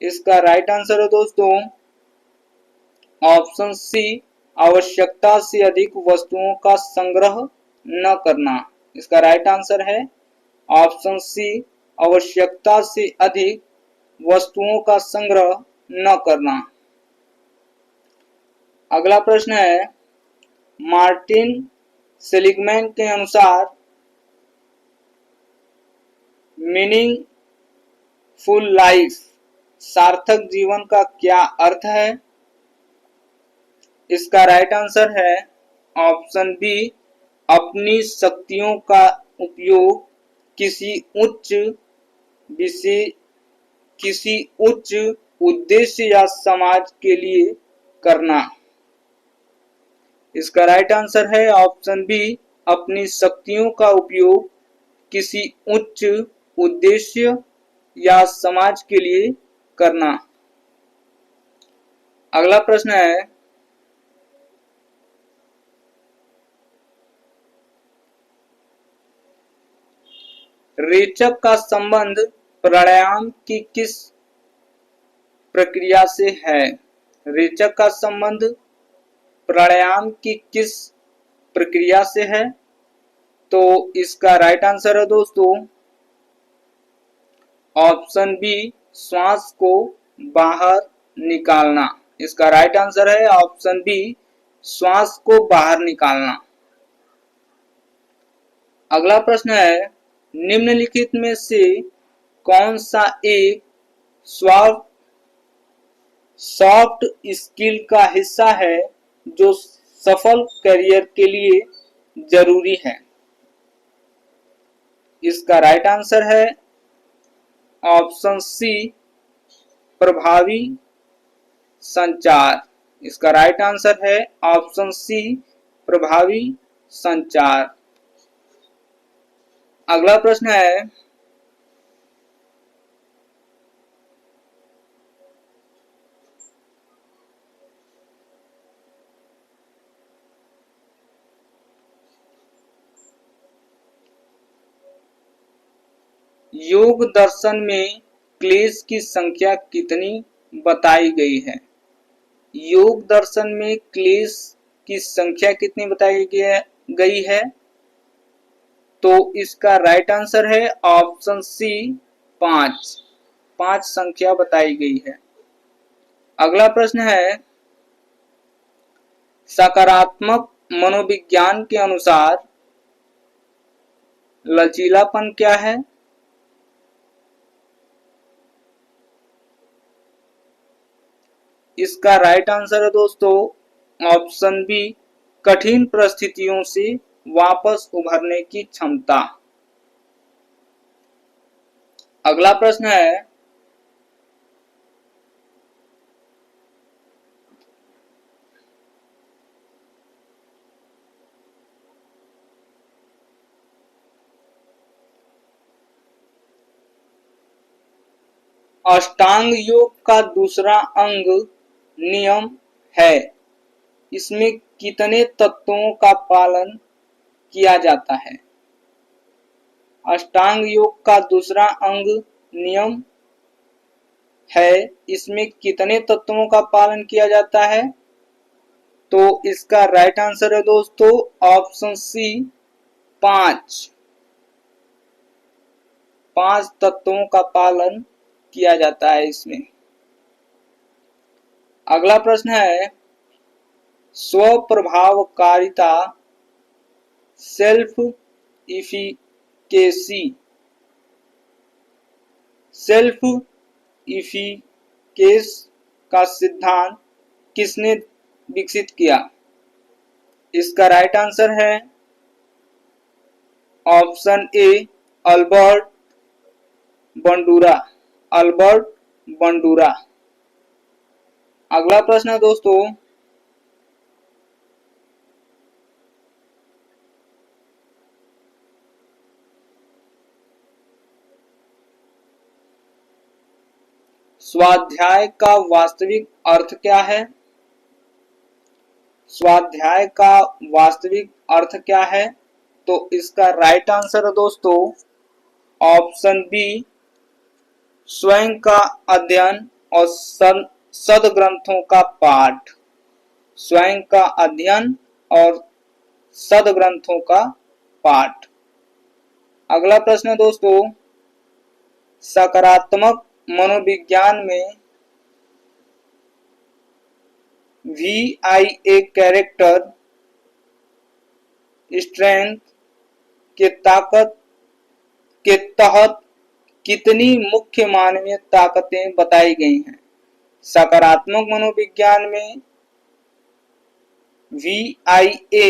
इसका राइट आंसर है दोस्तों ऑप्शन सी, आवश्यकता से अधिक वस्तुओं का संग्रह न करना। इसका राइट आंसर है ऑप्शन सी, आवश्यकता से अधिक वस्तुओं का संग्रह न करना। अगला प्रश्न है, मार्टिन सेलिग्मैन के अनुसार मीनिंग फुल लाइफ, सार्थक जीवन का क्या अर्थ है? इसका राइट आंसर है ऑप्शन बी, अपनी शक्तियों का उपयोग किसी उच्च विषय, किसी उच्च उद्देश्य या समाज के लिए करना। इसका राइट आंसर है ऑप्शन बी, अपनी शक्तियों का उपयोग किसी उच्च उद्देश्य या समाज के लिए करना। अगला प्रश्न है, रेचक का संबंध प्राणायाम की किस प्रक्रिया से है? रेचक का संबंध प्राणायाम की किस प्रक्रिया से है? तो इसका राइट आंसर है दोस्तों ऑप्शन बी, श्वास को बाहर निकालना। इसका राइट आंसर है ऑप्शन बी, श्वास को बाहर निकालना। अगला प्रश्न है, निम्नलिखित में से कौन सा एक सॉफ्ट स्किल का हिस्सा है जो सफल करियर के लिए जरूरी है? इसका राइट आंसर है ऑप्शन सी, प्रभावी संचार। इसका राइट आंसर है ऑप्शन सी, प्रभावी संचार। अगला प्रश्न है, योग दर्शन में क्लेश की संख्या कितनी बताई गई है? योग दर्शन में क्लेश की संख्या कितनी बताई गई है? तो इसका राइट आंसर है ऑप्शन सी, 5। 5 संख्या बताई गई है। अगला प्रश्न है, सकारात्मक मनोविज्ञान के अनुसार लचीलापन क्या है? इसका राइट आंसर है दोस्तों ऑप्शन बी, कठिन परिस्थितियों से वापस उभरने की क्षमता। अगला प्रश्न है, अष्टांग योग का दूसरा अंग नियम है, इसमें कितने तत्वों का पालन किया जाता है? अष्टांग योग का दूसरा अंग नियम है, इसमें कितने तत्वों का पालन किया जाता है? तो इसका राइट आंसर है दोस्तों ऑप्शन सी, 5। 5 तत्वों का पालन किया जाता है इसमें। अगला प्रश्न है, स्वप्रभावकारिता, सेल्फ इफिकेसी, सेल्फ इफिकेस का सिद्धांत किसने विकसित किया? इसका राइट आंसर है option A, Albert Bandura. Albert Bandura. अगला प्रश्न है दोस्तों, स्वाध्याय का वास्तविक अर्थ क्या है? स्वाध्याय का वास्तविक अर्थ क्या है? तो इसका राइट आंसर है दोस्तों ऑप्शन बी, स्वयं का अध्ययन और सदग्रंथों का पाठ। स्वयं का अध्ययन और सदग्रंथों का पाठ। अगला प्रश्न है दोस्तों, सकारात्मक मनोविज्ञान में VIA कैरेक्टर स्ट्रेंथ के तहत कितनी मुख्य मानवीय ताकतें बताई गई हैं? सकारात्मक मनोविज्ञान में VIA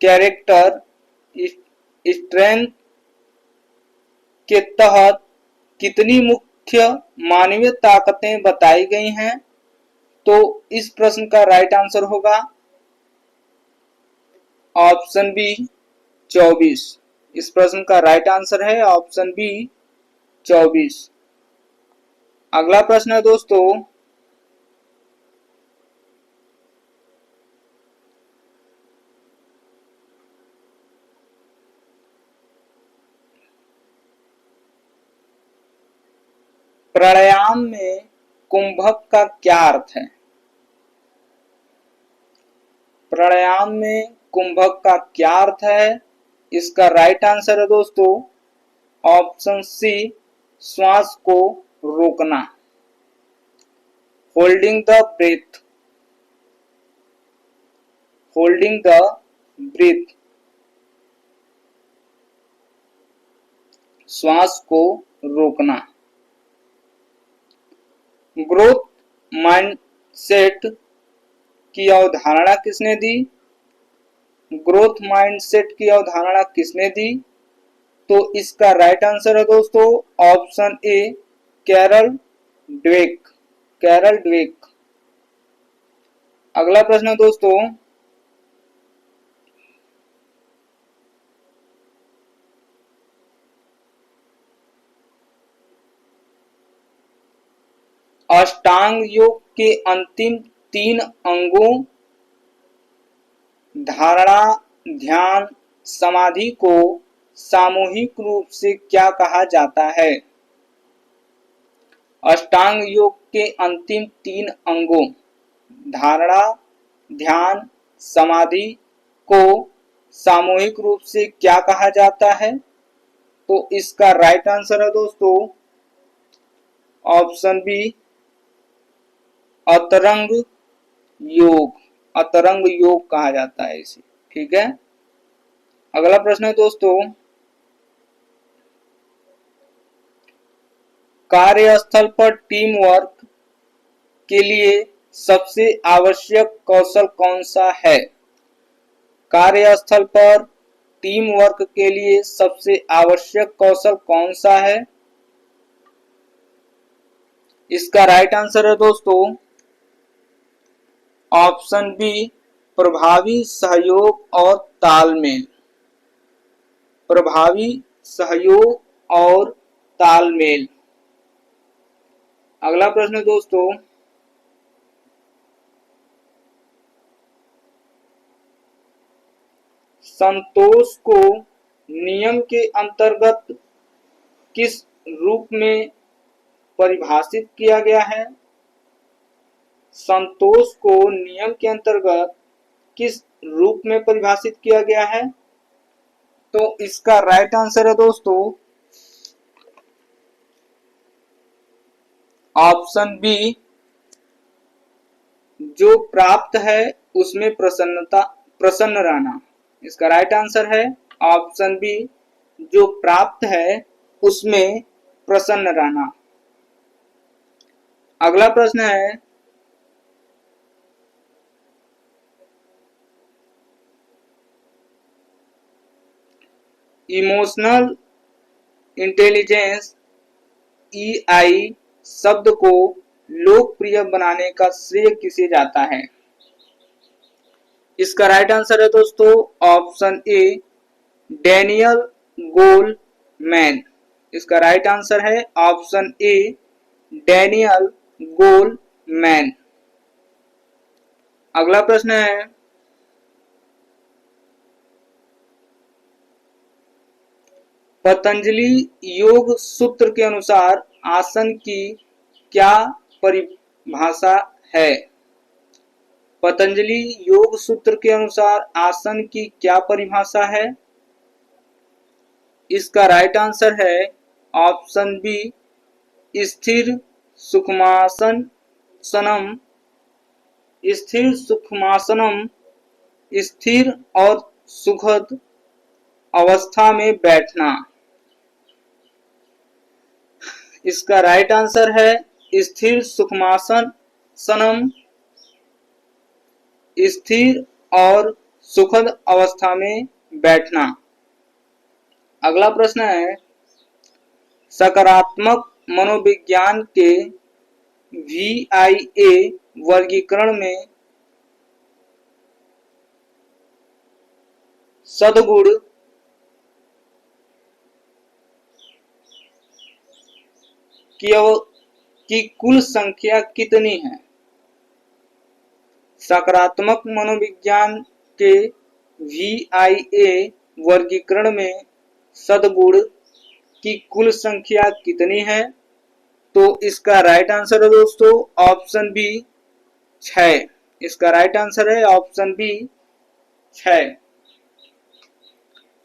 कैरेक्टर स्ट्रेंथ के तहत कितनी मुख्य मानवीय ताकतें बताई गई हैं? तो इस प्रश्न का राइट आंसर होगा ऑप्शन बी 24। इस प्रश्न का राइट आंसर है ऑप्शन बी 24। अगला प्रश्न है दोस्तों, प्राणायाम में कुंभक का क्या अर्थ है? प्राणायाम में कुंभक का क्या अर्थ है? इसका राइट आंसर है दोस्तों ऑप्शन सी श्वास को रोकना, holding the breath, holding the breath, श्वास को रोकना। ग्रोथ माइंडसेट की अवधारणा किसने दी? ग्रोथ माइंडसेट की अवधारणा किसने दी? तो इसका राइट आंसर है दोस्तों option A Carol Dweck, Carol Dweck. अगला प्रश्न है दोस्तों, अष्टांग योग के अंतिम 3 अंगों धारणा, ध्यान, समाधि को सामूहिक रूप से क्या कहा जाता है? अष्टांग योग के अंतिम 3 अंगों धारणा, ध्यान, समाधि को सामूहिक रूप से क्या कहा जाता है? तो इसका राइट आंसर है दोस्तों ऑप्शन बी अतरंग योग, अतरंग योग कहा जाता है इसे। ठीक है, अगला प्रश्न है दोस्तों, कार्यस्थल पर टीम वर्क के लिए सबसे आवश्यक कौशल कौन सा है? कार्यस्थल पर टीम वर्क के लिए सबसे आवश्यक कौशल कौन सा है? इसका राइट आंसर है दोस्तों ऑप्शन बी प्रभावी सहयोग और तालमेल, प्रभावी सहयोग और तालमेल। अगला प्रश्न दोस्तों, संतोष को नियम के अंतर्गत किस रूप में परिभाषित किया गया है? संतोष को नियम के अंतर्गत किस रूप में परिभाषित किया गया है? तो इसका राइट आंसर है दोस्तों ऑप्शन बी जो प्राप्त है उसमें प्रसन्न रहना। इसका राइट आंसर है ऑप्शन बी जो प्राप्त है उसमें प्रसन्न रहना। अगला प्रश्न है, इमोशनल इंटेलिजेंस EI शब्द को लोकप्रिय बनाने का श्रेय किसे जाता है? इसका राइट आंसर है दोस्तों ऑप्शन ए डैनियल गोलमैन। इसका राइट आंसर है ऑप्शन ए डैनियल गोलमैन। अगला प्रश्न है, पतंजलि योग सूत्र के अनुसार आसन की क्या परिभाषा है? पतंजलि योग सूत्र के अनुसार आसन की क्या परिभाषा है? इसका राइट आंसर है ऑप्शन बी स्थिर सुखमासन सनम, स्थिर सुखमासनम, स्थिर और सुखद अवस्था में बैठना। इसका राइट आंसर है स्थिर सुखमासन सनम, स्थिर और सुखद अवस्था में बैठना। अगला प्रश्न है सकारात्मक मनोविज्ञान के VIA वर्गीकरण में सद्गुण की कुल संख्या कितनी है? सकारात्मक मनोविज्ञान के VIA वर्गीकरण में सद्गुण की कुल संख्या कितनी है? तो इसका राइट आंसर है दोस्तों ऑप्शन बी 6। इसका राइट आंसर है ऑप्शन बी 6।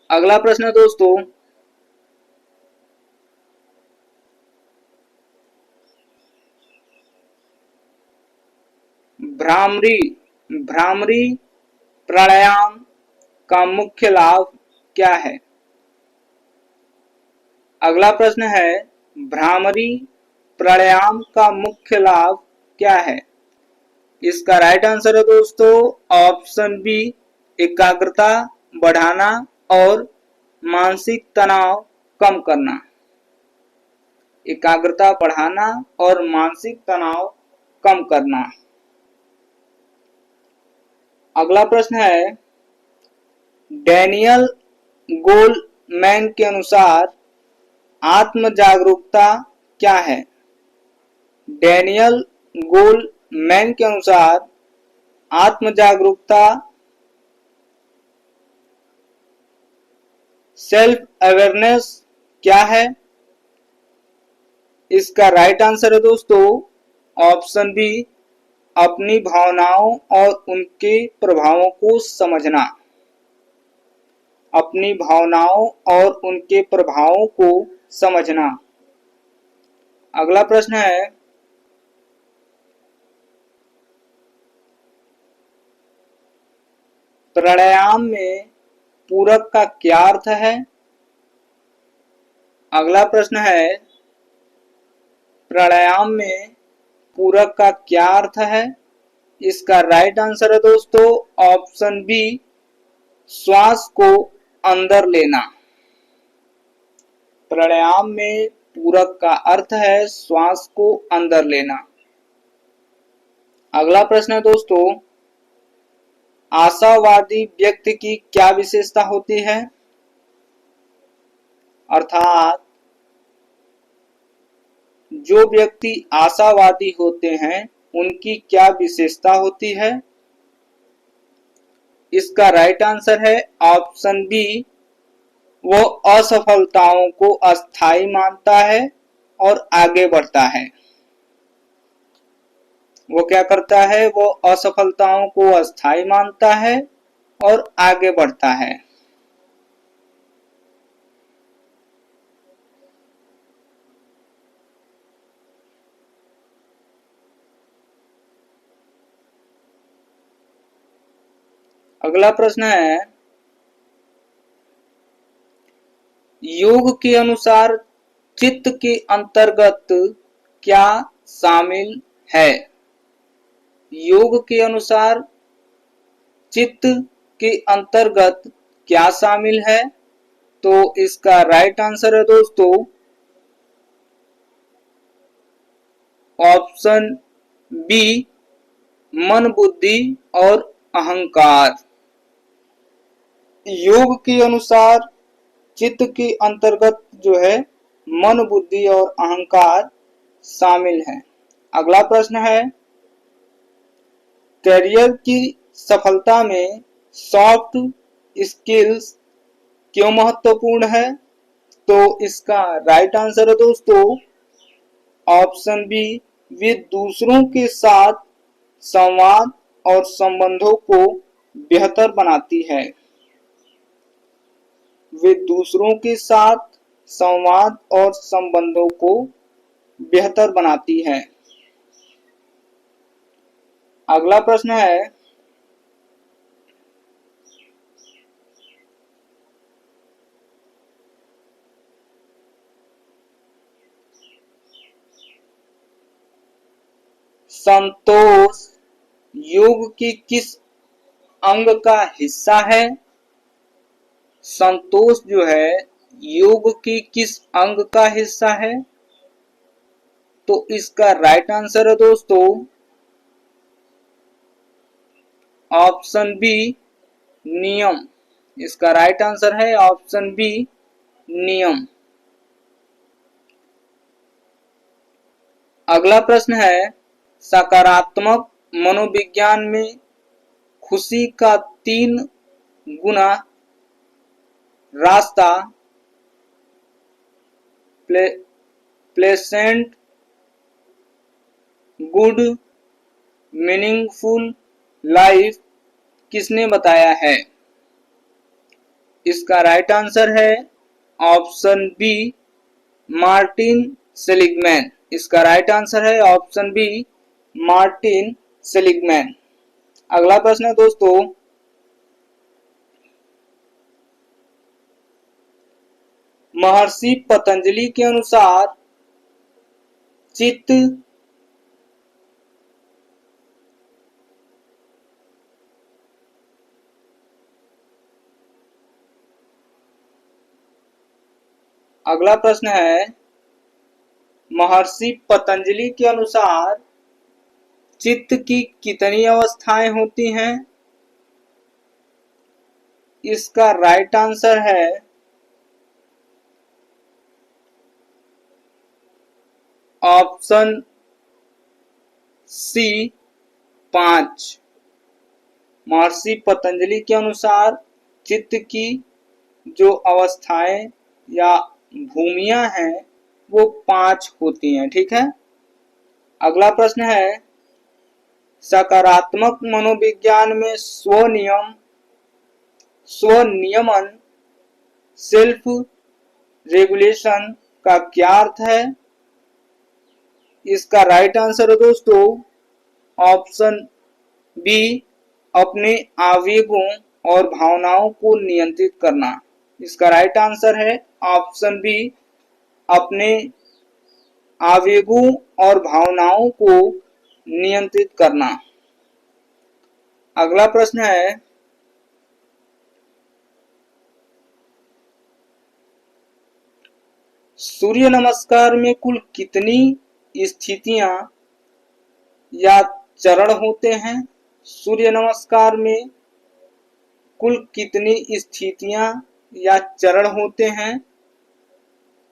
अगला प्रश्न है दोस्तों भ्रामरी प्राणायाम का मुख्य लाभ क्या है? अगला प्रश्न है भ्रामरी प्राणायाम का मुख्य लाभ क्या है? इसका राइट आंसर है दोस्तों ऑप्शन बी एकाग्रता बढ़ाना और मानसिक तनाव कम करना। एकाग्रता बढ़ाना और मानसिक तनाव कम करना। अगला प्रश्न है डैनियल गोलमैन के अनुसार आत्म जागरूकता क्या है? डैनियल गोलमैन के अनुसार आत्म जागरूकता सेल्फ अवेयरनेस क्या है? इसका राइट आंसर है दोस्तों ऑप्शन बी अपनी भावनाओं और उनके प्रभावों को समझना। अपनी भावनाओं और उनके प्रभावों को समझना। अगला प्रश्न है प्राणायाम में पूरक का क्या अर्थ है? अगला प्रश्न है प्राणायाम में पूरक का क्या अर्थ है? इसका राइट आंसर है दोस्तों ऑप्शन बी श्वास को अंदर लेना। प्राणायाम में पूरक का अर्थ है श्वास को अंदर लेना। अगला प्रश्न है दोस्तों आशावादी व्यक्ति की क्या विशेषता होती है? अर्थात जो व्यक्ति आशावादी होते हैं उनकी क्या विशेषता होती है? इसका राइट आंसर है ऑप्शन बी वो असफलताओं को अस्थायी मानता है और आगे बढ़ता है। वो क्या करता है? वो असफलताओं को अस्थायी मानता है और आगे बढ़ता है। अगला प्रश्न है योग के अनुसार चित्त के अंतर्गत क्या शामिल है? योग के अनुसार चित्त के अंतर्गत क्या शामिल है? तो इसका राइट आंसर है दोस्तों ऑप्शन बी मन बुद्धि और अहंकार। योग के अनुसार चित्त के अंतर्गत जो है मन बुद्धि और अहंकार शामिल है। अगला प्रश्न है करियर की सफलता में सॉफ्ट स्किल्स क्यों महत्वपूर्ण है? तो इसका राइट आंसर है दोस्तों ऑप्शन बी वे दूसरों के साथ संवाद और संबंधों को बेहतर बनाती है। वे दूसरों के साथ संवाद और संबंधों को बेहतर बनाती है। अगला प्रश्न है संतोष योग की किस अंग का हिस्सा है? संतोष जो है योग की किस अंग का हिस्सा है? तो इसका राइट आंसर है दोस्तों ऑप्शन बी नियम। इसका राइट आंसर है ऑप्शन बी नियम। अगला प्रश्न है सकारात्मक मनोविज्ञान में खुशी का 3 गुना रास्ता प्लेसेंट, गुड, मीनिंगफुल लाइफ किसने बताया है? इसका राइट आंसर है ऑप्शन बी मार्टिन सेलिगमैन। इसका राइट आंसर है ऑप्शन बी मार्टिन सेलिगमैन। अगला प्रश्न है दोस्तों महर्षि पतंजलि के अनुसार चित्त अगला प्रश्न है महर्षि पतंजलि के अनुसार चित्त की कितनी अवस्थाएं होती हैं? इसका राइट आंसर है ऑप्शन सी 5। महर्षि पतंजलि के अनुसार चित्त की जो अवस्थाएं या भूमियां हैं वो 5 होती हैं। ठीक है। अगला प्रश्न है सकारात्मक मनोविज्ञान में स्वनियमन सेल्फ रेगुलेशन का क्या अर्थ है? इसका राइट आंसर है दोस्तों ऑप्शन बी अपने आवेगों और भावनाओं को नियंत्रित करना। इसका राइट आंसर है ऑप्शन बी अपने आवेगों और भावनाओं को नियंत्रित करना। अगला प्रश्न है सूर्य नमस्कार में कुल कितनी स्थितियां या चरण होते हैं? सूर्य नमस्कार में कुल कितनी स्थितियां या चरण होते हैं?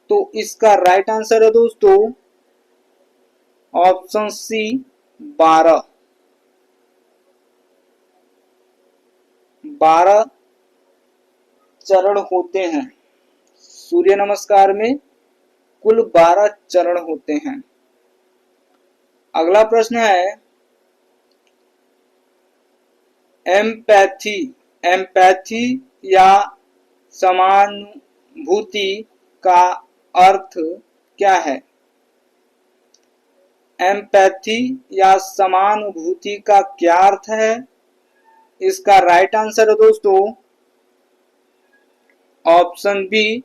तो इसका राइट आंसर है दोस्तों ऑप्शन सी 12। 12 चरण होते हैं। सूर्य नमस्कार में कुल 12 चरण होते हैं। अगला प्रश्न है एम्पैथी या समानुभूति का अर्थ क्या है? एम्पैथी या समानुभूति का क्या अर्थ है? इसका राइट आंसर है दोस्तों ऑप्शन बी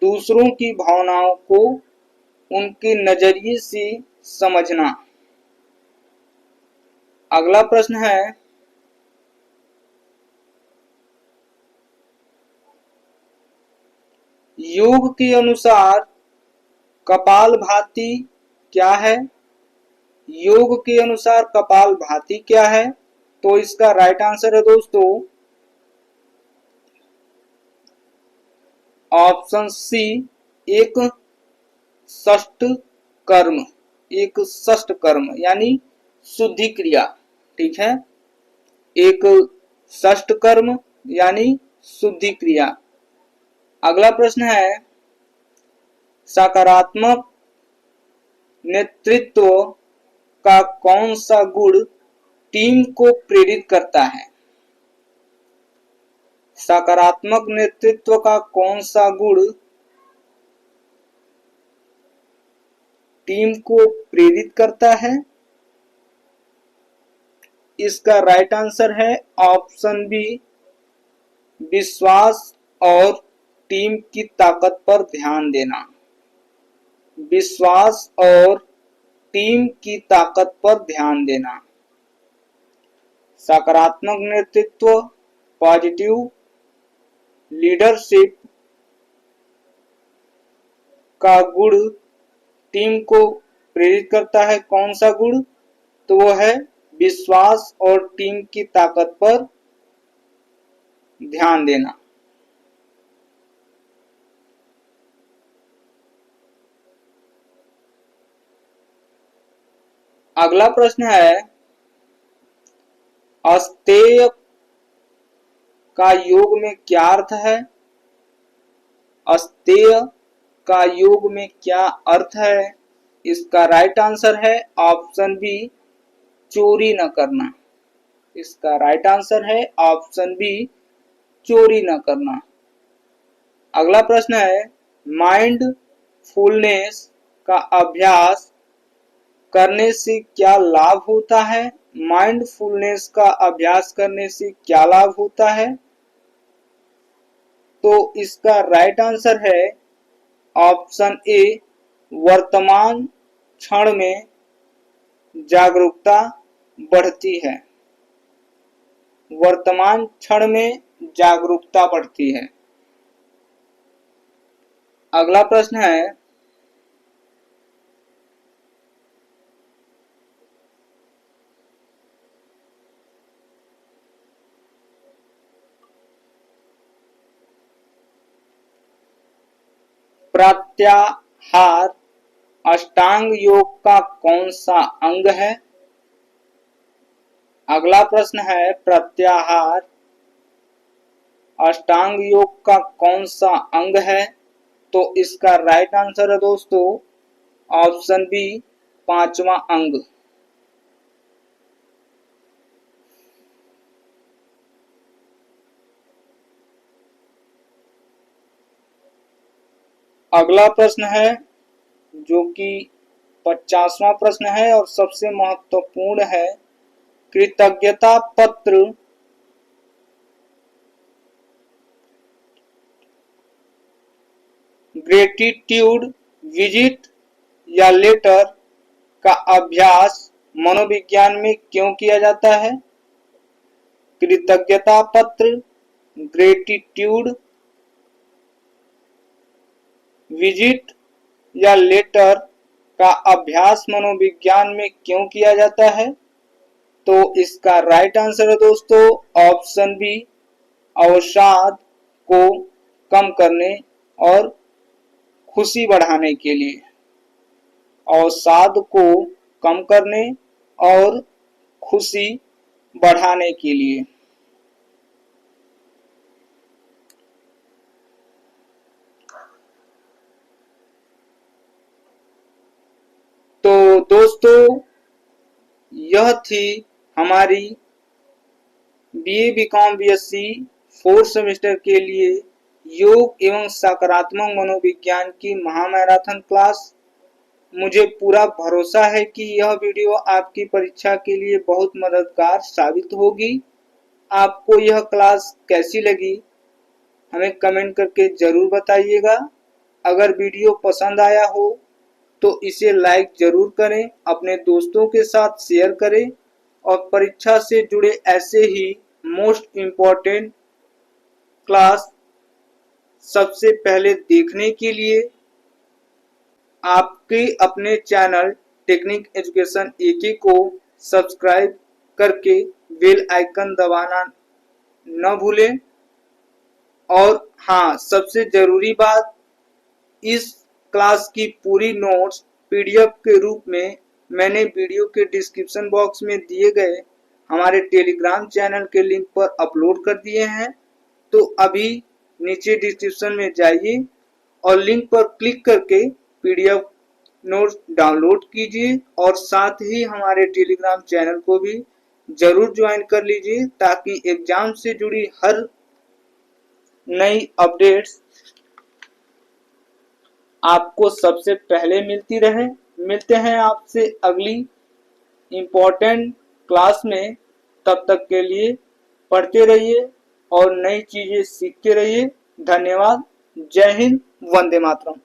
दूसरों की भावनाओं को उनके नजरिए से समझना। अगला प्रश्न है योग के अनुसार कपालभाति क्या है? योग के अनुसार कपालभाति क्या है? तो इसका राइट आंसर है दोस्तों ऑप्शन सी एक षष्ठ कर्म यानी शुद्धि क्रिया। ठीक है। एक षष्ठ कर्म यानी शुद्धि क्रिया। अगला प्रश्न है सकारात्मक नेतृत्व का कौन सा गुण टीम को प्रेरित करता है? सकारात्मक नेतृत्व का कौन सा गुण टीम को प्रेरित करता है? इसका राइट आंसर है ऑप्शन बी विश्वास और टीम की ताकत पर ध्यान देना। विश्वास और टीम की ताकत पर ध्यान देना। सकारात्मक नेतृत्व, पॉजिटिव लीडरशिप का गुण टीम को प्रेरित करता है। कौन सा गुण? तो वो है विश्वास और टीम की ताकत पर ध्यान देना। अगला प्रश्न है, अस्तेय का योग में क्या अर्थ है? अस्तेय का योग में क्या अर्थ है? इसका राइट आंसर है ऑप्शन बी, चोरी न करना। इसका राइट आंसर है ऑप्शन बी, चोरी न करना। अगला प्रश्न है, माइंडफुलनेस का अभ्यास करने से क्या लाभ होता है? माइंडफुलनेस का अभ्यास करने से क्या लाभ होता है? तो इसका राइट आंसर है ऑप्शन ए, वर्तमान क्षण में जागरूकता बढ़ती है। वर्तमान क्षण में जागरूकता बढ़ती है। अगला प्रश्न है, प्रत्याहार अष्टांग योग का कौन सा अंग है? अगला प्रश्न है, प्रत्याहार अष्टांग योग का कौन सा अंग है? तो इसका राइट आंसर है दोस्तों ऑप्शन बी, पांचवा अंग। अगला प्रश्न है जो कि 50वां प्रश्न है और सबसे महत्वपूर्ण है, कृतज्ञता पत्र ग्रेटिट्यूड विजिट या लेटर का अभ्यास मनोविज्ञान में क्यों किया जाता है? कृतज्ञता पत्र, ग्रेटिट्यूड विजिट या लेटर का अभ्यास मनोविज्ञान में क्यों किया जाता है? तो इसका राइट आंसर है दोस्तों ऑप्शन बी, अवसाद को कम करने और खुशी बढ़ाने के लिए। अवसाद को कम करने और खुशी बढ़ाने के लिए। तो दोस्तों यह थी हमारी BA BCom BSc 4th semester के लिए योग एवं सकारात्मक मनोविज्ञान की महामैराथन क्लास। मुझे पूरा भरोसा है कि यह वीडियो आपकी परीक्षा के लिए बहुत मददगार साबित होगी। आपको यह क्लास कैसी लगी हमें कमेंट करके जरूर बताइएगा। अगर वीडियो पसंद आया हो तो इसे लाइक जरूर करें, अपने दोस्तों के साथ शेयर करें और परीक्षा से जुड़े ऐसे ही मोस्ट इम्पोर्टेंट क्लास सबसे पहले देखने के लिए आपके अपने चैनल टेक्निक एजुकेशन AK को सब्सक्राइब करके बेल आइकन दबाना न भूलें। और हाँ, सबसे जरूरी बात, इस क्लास की पूरी नोट्स PDF के रूप में मैंने वीडियो के डिस्क्रिप्शन बॉक्स में दिए गए हमारे टेलीग्राम चैनल के लिंक पर अपलोड कर दिए हैं। तो अभी नीचे डिस्क्रिप्शन में जाइए और लिंक पर क्लिक करके PDF नोट्स डाउनलोड कीजिए और साथ ही हमारे टेलीग्राम चैनल को भी जरूर ज्वाइन कर लीजिए ताकि एग्जाम से जुड़ी हर नई अपडेट्स आपको सबसे पहले मिलती रहे। मिलते हैं आपसे अगली इम्पोर्टेंट क्लास में। तब तक के लिए पढ़ते रहिए और नई चीजें सीखते रहिए। धन्यवाद। जय हिंद, वंदे मातरम।